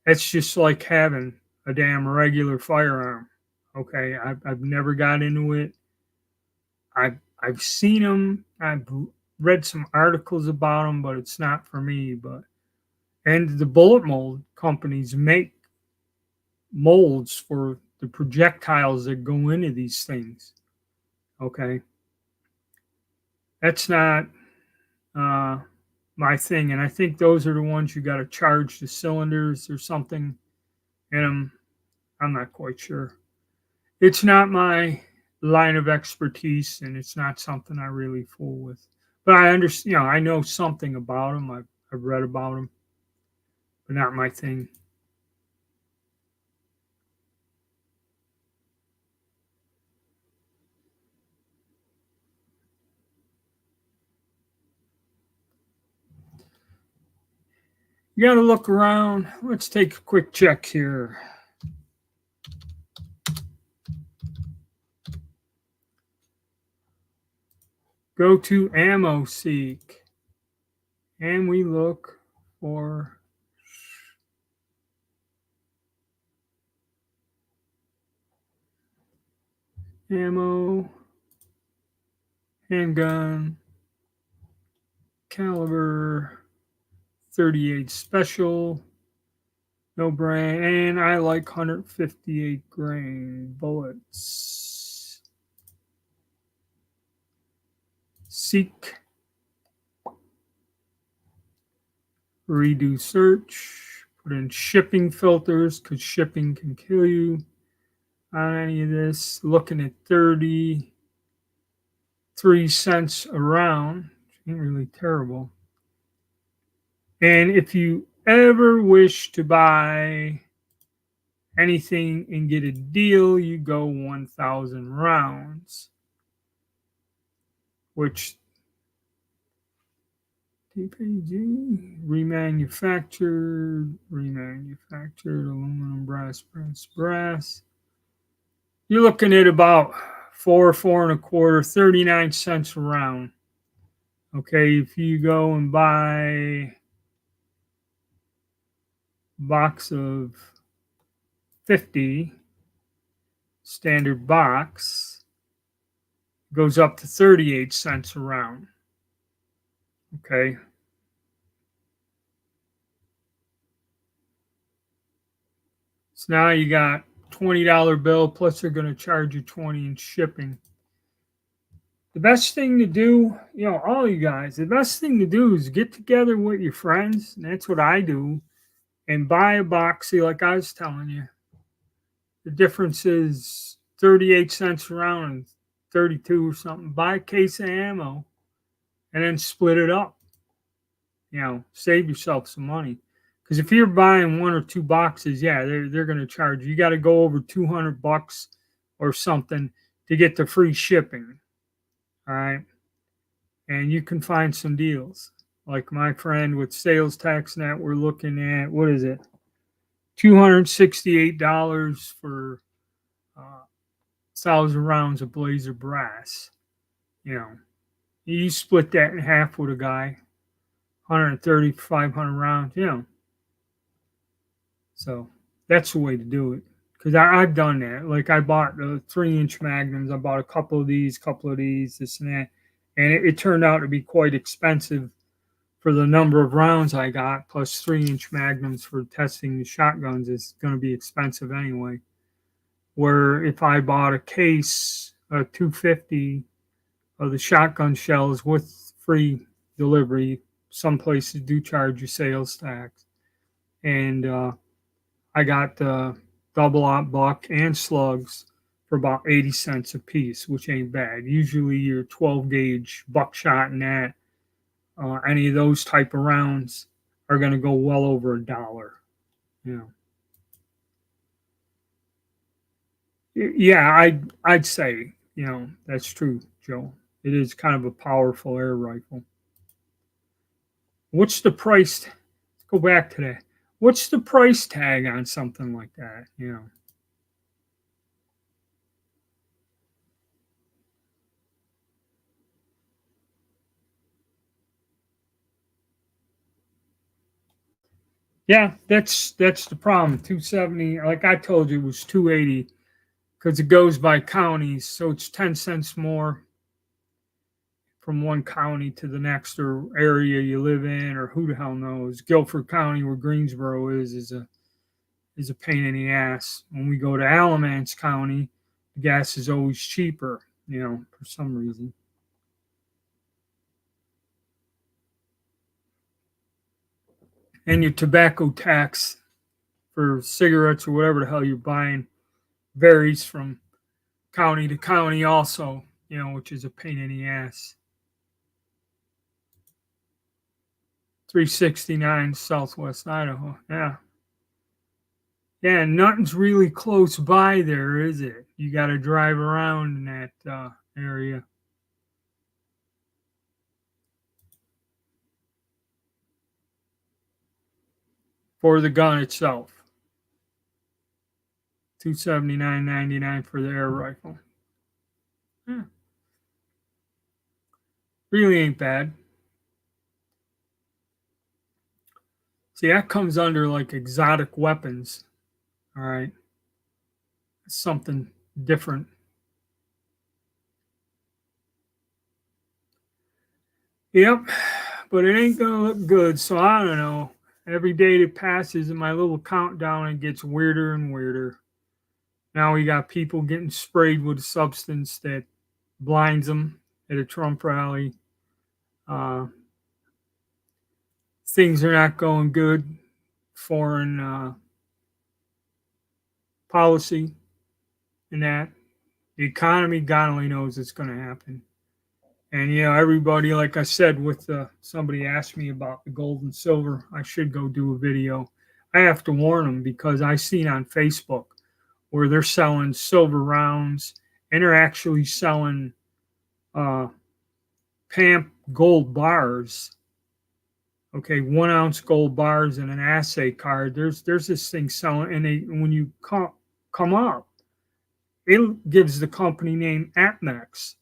that's just like having a damn regular firearm. Okay, I've never got into it. I've seen them. I've read some articles about them, but it's not for me. And the bullet mold companies make molds for the projectiles that go into these things. Okay, that's not my thing, and I think those are the ones you got to charge the cylinders or something in them. I'm not quite sure. It's not my line of expertise, and it's not something I really fool with. But I understand, I know something about them. I've read about them, but not my thing. You got to look around. Let's take a quick check here. Go to Ammo Seek, and we look for ammo, handgun, caliber 38 special, no brand, and I like 158 grain bullets. Seek, redo search, put in shipping filters because shipping can kill you on any of this. Looking at 33 cents a round, which ain't really terrible. And if you ever wish to buy anything and get a deal, you go 1,000 rounds, which TPG, remanufactured, aluminum, brass. You're looking at about four and a quarter, 39 cents a round. Okay, if you go and buy a box of 50, standard box, goes up to 38 cents a round. Okay. So now you got $20 bill, plus they're going to charge you 20 in shipping. The best thing to do, all you guys, the best thing to do is get together with your friends, and that's what I do, and buy a box. See, like I was telling you, the difference is 38 cents a round and 32 or something. Buy a case of ammo and then split it up. Save yourself some money. Because if you're buying one or two boxes, they're going to charge you. You got to go over $200 or something to get the free shipping. All right. And you can find some deals. Like my friend with Sales Tax Net, we're looking at, what is it? $268 for 1,000 rounds of Blazer brass. You split that in half with a guy, 130 for 500 rounds, So that's the way to do it. Because I've done that. Like I bought the 3-inch magnums. I bought a couple of these, this and that. And it turned out to be quite expensive for the number of rounds I got. Plus 3-inch magnums for testing the shotguns is going to be expensive anyway. Where if I bought a case, a 250 of the shotgun shells with free delivery, some places do charge you sales tax. And I got double aught buck and slugs for about 80 cents a piece, which ain't bad. Usually your 12 gauge buckshot and that, any of those type of rounds are going to go well over $1. Yeah, I'd say, that's true, Joe. It is kind of a powerful air rifle. What's the price? Let's go back to that. What's the price tag on something like that? Yeah, that's the problem. 270, like I told you, it was 280 because it goes by counties, so it's 10 cents more. from one county to the next or area you live in, or who the hell knows. Guilford County, where Greensboro is a pain in the ass. When we go to Alamance County, the gas is always cheaper, for some reason. And your tobacco tax for cigarettes or whatever the hell you're buying varies from county to county also, which is a pain in the ass. 369 Southwest Idaho. Yeah. Yeah, nothing's really close by there, is it? You got to drive around in that area. For the gun itself. $279.99 for the air rifle. Yeah. Really ain't bad. See, that comes under like exotic weapons. All right. It's something different. Yep. But it ain't going to look good. So I don't know. Every day that passes in my little countdown, it gets weirder and weirder. Now we got people getting sprayed with a substance that blinds them at a Trump rally. Things are not going good. Foreign policy and that. The economy, God only knows it's going to happen. And, everybody, like I said, with somebody asked me about the gold and silver, I should go do a video. I have to warn them because I seen on Facebook where they're selling silver rounds and they're actually selling PAMP gold bars. Okay, 1 ounce gold bars and an assay card. There's this thing selling, and when you come up, it gives the company name AppMex,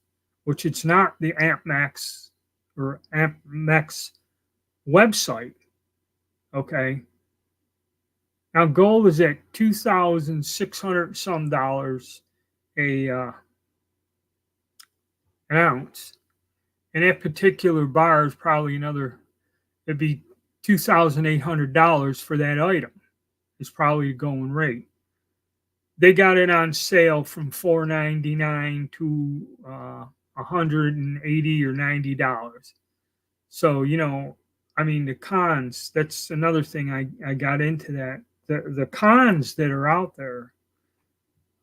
which it's not the AppMex or AppMex website. Okay. Now gold is at $2,600 some dollars an ounce, and that particular bar is probably it'd be $2,800 for that item. It's probably the going rate. They got it on sale from $4.99 to $180 or $90. So, the cons, that's another thing I got into that. The cons that are out there,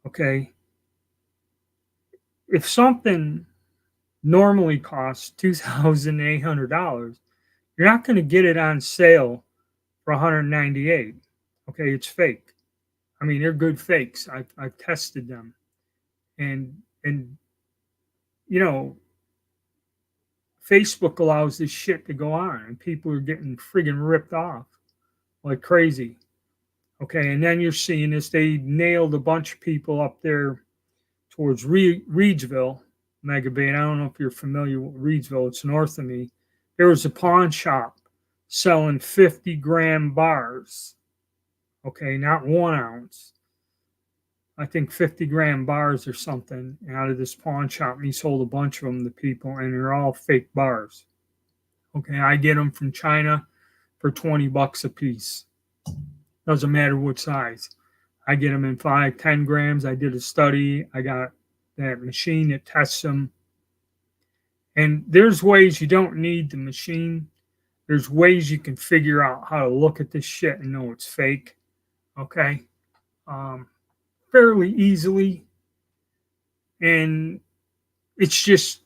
okay, if something normally costs $2,800, you're not going to get it on sale for $198. Okay, it's fake. They're good fakes. I've tested them, and Facebook allows this shit to go on, and people are getting friggin' ripped off like crazy. Okay, and then you're seeing this. They nailed a bunch of people up there towards Reedsville, Mega Bay. And I don't know if you're familiar with Reedsville. It's north of me. There was a pawn shop selling 50-gram bars. Okay, not 1 ounce. I think 50-gram bars or something out of this pawn shop. And he sold a bunch of them to people, and they're all fake bars. Okay, I get them from China for $20 a piece. Doesn't matter what size. I get them in 5, 10 grams. I did a study. I got that machine that tests them. And there's ways you don't need the machine. There's ways you can figure out how to look at this shit and know it's fake. Okay. Fairly easily. And it's just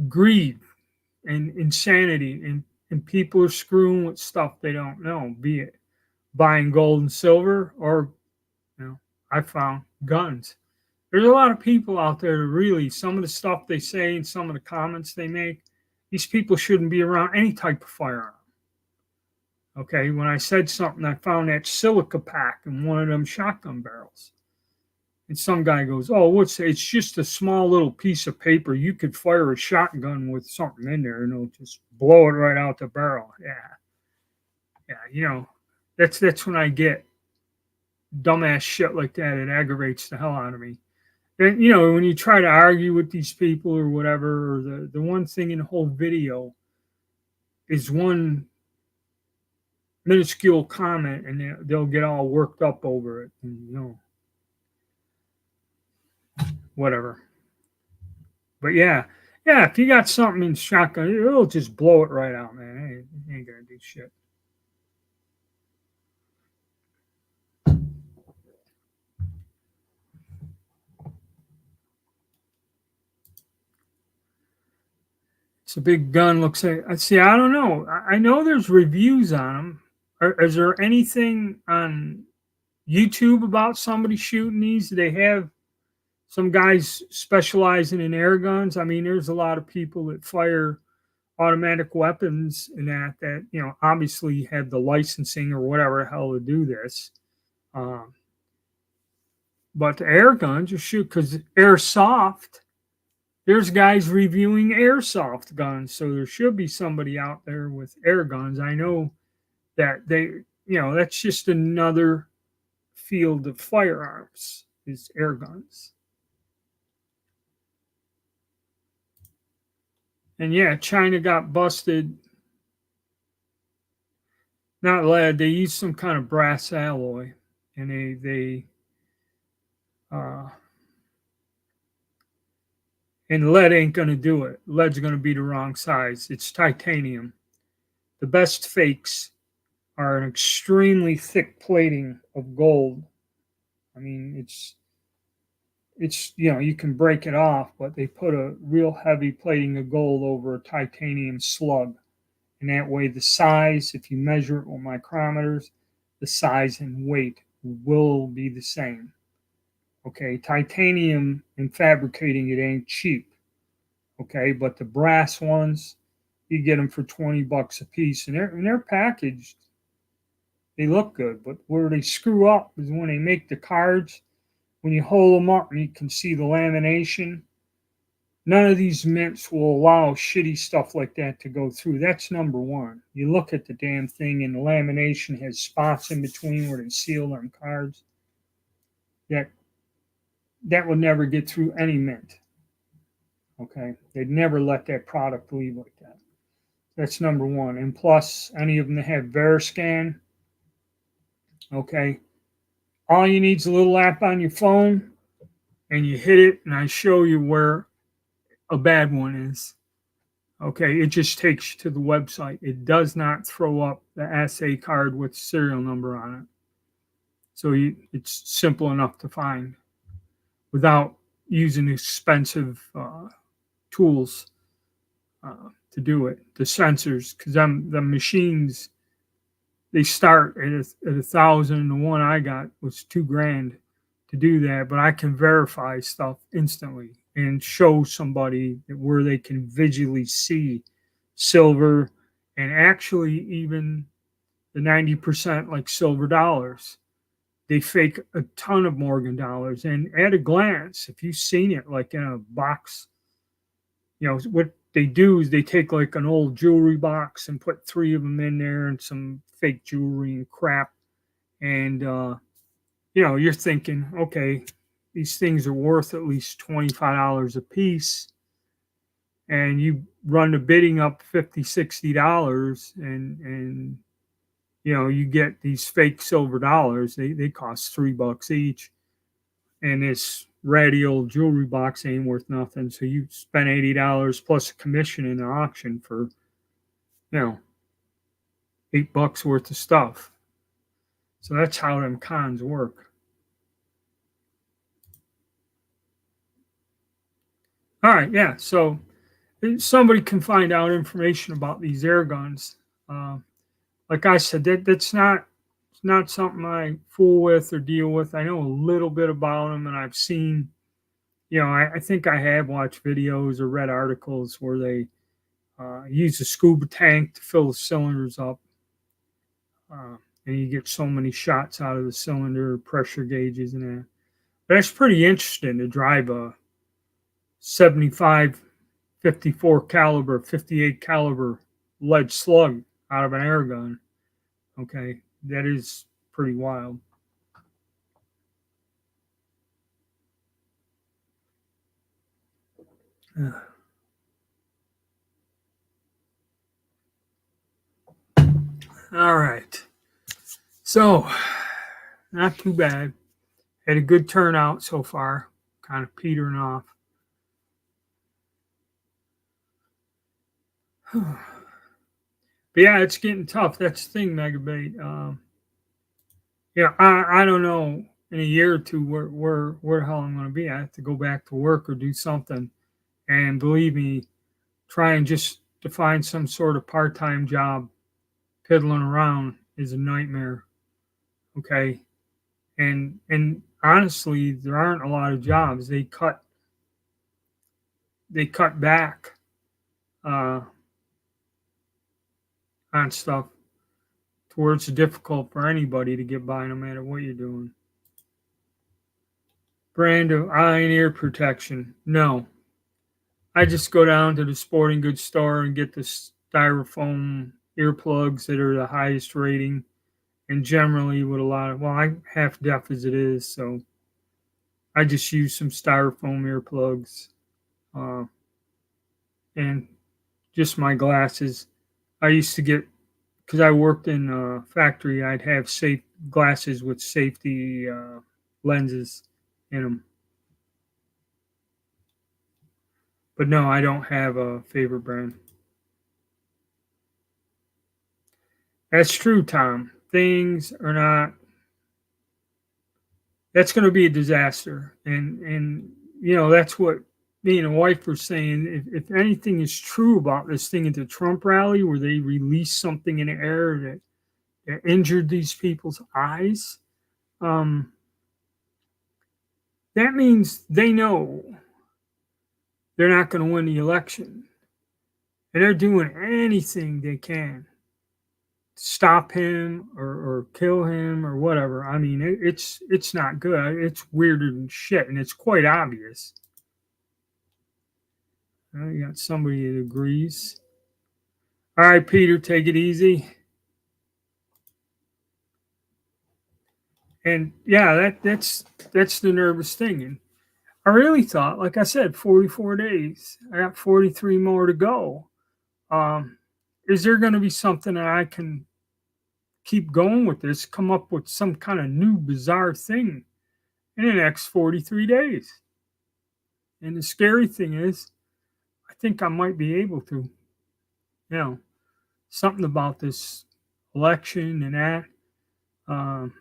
greed and insanity. And people are screwing with stuff they don't know, be it buying gold and silver or, I found guns. There's a lot of people out there that really, some of the stuff they say and some of the comments they make, these people shouldn't be around any type of firearm. Okay, when I said something, I found that silica pack in one of them shotgun barrels. And some guy goes, oh, it's just a small little piece of paper. You could fire a shotgun with something in there and it'll just blow it right out the barrel. Yeah, that's when I get dumbass shit like that. It aggravates the hell out of me. And, you know, when you try to argue with these people or whatever, or the one thing in the whole video is one minuscule comment, and they'll get all worked up over it, and, you know, whatever. But yeah, yeah, if you got something in shotgun, it'll just blow it right out, man. It ain't gonna do shit. It's a big gun. Looks like. I see. I don't know. I know there's reviews on them. Is there anything on YouTube about somebody shooting these? Do they have some guys specializing in air guns? I mean, there's a lot of people that fire automatic weapons and that you know obviously have the licensing or whatever the hell to do this. Um, but the air guns, you shoot because airsoft. There's guys reviewing airsoft guns, so there should be somebody out there with air guns. I know that they, you know, that's just another field of firearms is air guns. And yeah, China got busted. Not lead. They used some kind of brass alloy, and uh, and lead ain't gonna do it. Lead's gonna be the wrong size. It's titanium. The best fakes are an extremely thick plating of gold. I mean, it's you know you can break it off, but they put a real heavy plating of gold over a titanium slug, and that way the size, if you measure it with micrometers, the size and weight will be the same. Okay, titanium and fabricating it ain't cheap. Okay, but the brass ones, you get them for $20 a piece, and they're packaged. They look good, but where they screw up is when they make the cards. When you hold them up and you can see the lamination, none of these mints will allow shitty stuff like that to go through. That's number one. You look at the damn thing and the lamination has spots in between where they seal them cards. That that would never get through any mint. Okay, they'd never let that product leave like that. That's number one. And plus, any of them that have Veriscan, okay, all you need is a little app on your phone, and you hit it, and I show you where a bad one is. Okay, it just takes you to the website. It does not throw up the assay card with the serial number on it. So it's simple enough to find without using expensive tools to do it. The sensors, because the machines, they start at 1,000. The one I got was $2,000 to do that, but I can verify stuff instantly and show somebody where they can visually see silver and actually even the 90% like silver dollars. They fake a ton of Morgan dollars. And at a glance, if you've seen it like in a box, you know, what they do is they take like an old jewelry box and put three of them in there and some fake jewelry and crap. And, you know, you're thinking, okay, these things are worth at least $25 a piece. And you run the bidding up $50, $60 and you know, you get these fake silver dollars. They cost $3 each. And this ratty old jewelry box ain't worth nothing. So you spend $80 plus a commission in the auction for, you know, $8 worth of stuff. So that's how them cons work. All right, yeah. So somebody can find out information about these air guns. Uh, like I said, that's not it's not something I fool with or deal with. I know a little bit about them, and I've seen, you know, I think I have watched videos or read articles where they use a scuba tank to fill the cylinders up, and you get so many shots out of the cylinder, pressure gauges, and that. But that's pretty interesting to drive a 75, 54 caliber, 58 caliber lead slug out of an air gun. Okay, that is pretty wild. All right. So, not too bad. Had a good turnout so far. Kind of petering off. But yeah, it's getting tough. That's the thing, Megabait. Yeah, I don't know in a year or two where the hell I'm going to be. I have to go back to work or do something. And believe me, try and just to find some sort of part time job piddling around is a nightmare. Okay, and honestly, there aren't a lot of jobs. They cut back uh, on stuff towards it's difficult for anybody to get by no matter what you're doing. Brand of eye and ear protection. No, I just go down to the sporting goods store and get the styrofoam earplugs that are the highest rating, and generally with a lot of, well, I'm half deaf as it is, so I just use some styrofoam earplugs, uh, and just my glasses. I used to get, because I worked in a factory, I'd have safe glasses with safety lenses in them. But no, I don't have a favorite brand. That's true, Tom. Things are not. That's going to be a disaster, and that's what me and the wife were saying. If anything is true about this thing at the Trump rally, where they released something in the air that injured these people's eyes, um, that means they know they're not going to win the election, and they're doing anything they can stop him or kill him or whatever. I mean, it's not good. It's weirder than shit, and it's quite obvious. You got somebody that agrees. All right, Peter, take it easy. And yeah, that's the nervous thing. And I really thought, like I said, 44 days. I got 43 more to go. Um, is there going to be something that I can keep going with this? Come up with some kind of new bizarre thing in the next 43 days? And the scary thing is, I think I might be able to. You know, something about this election and that. Um,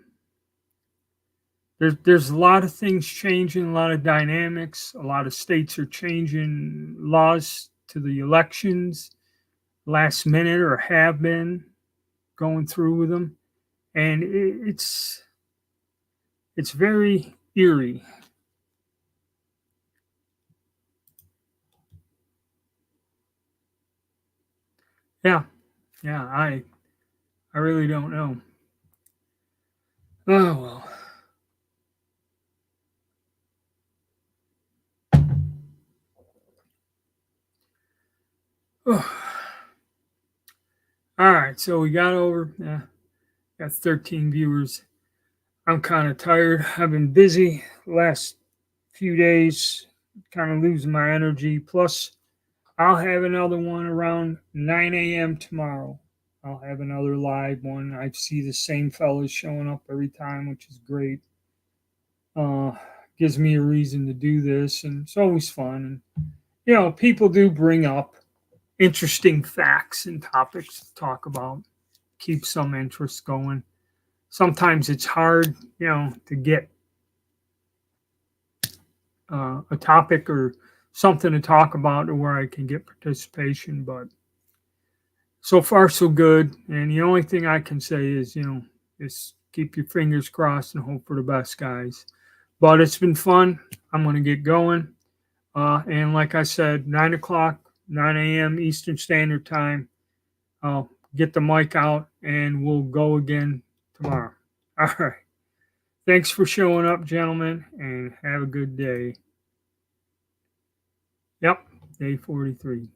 there's a lot of things changing, a lot of dynamics. A lot of states are changing laws to the elections last minute or have been going through with them, and it's very eerie. Yeah, yeah. I really don't know. Oh well. Oh. All right, so we got over. Yeah, got 13 viewers. I'm kind of tired. I've been busy the last few days, kind of losing my energy. Plus, I'll have another one around 9 a.m. tomorrow. I'll have another live one. I see the same fellas showing up every time, which is great. Uh, Gives me a reason to do this, and it's always fun. And people do bring up interesting facts and topics to talk about, keep some interest going. Sometimes it's hard, to get a topic or something to talk about to where I can get participation. But so far, so good. And the only thing I can say is, just keep your fingers crossed and hope for the best, guys. But it's been fun. I'm going to get going. And like I said, 9 o'clock, 9 a.m. Eastern Standard Time. I'll get the mic out and we'll go again tomorrow. All right. Thanks for showing up, gentlemen, and have a good day. Yep, day 43.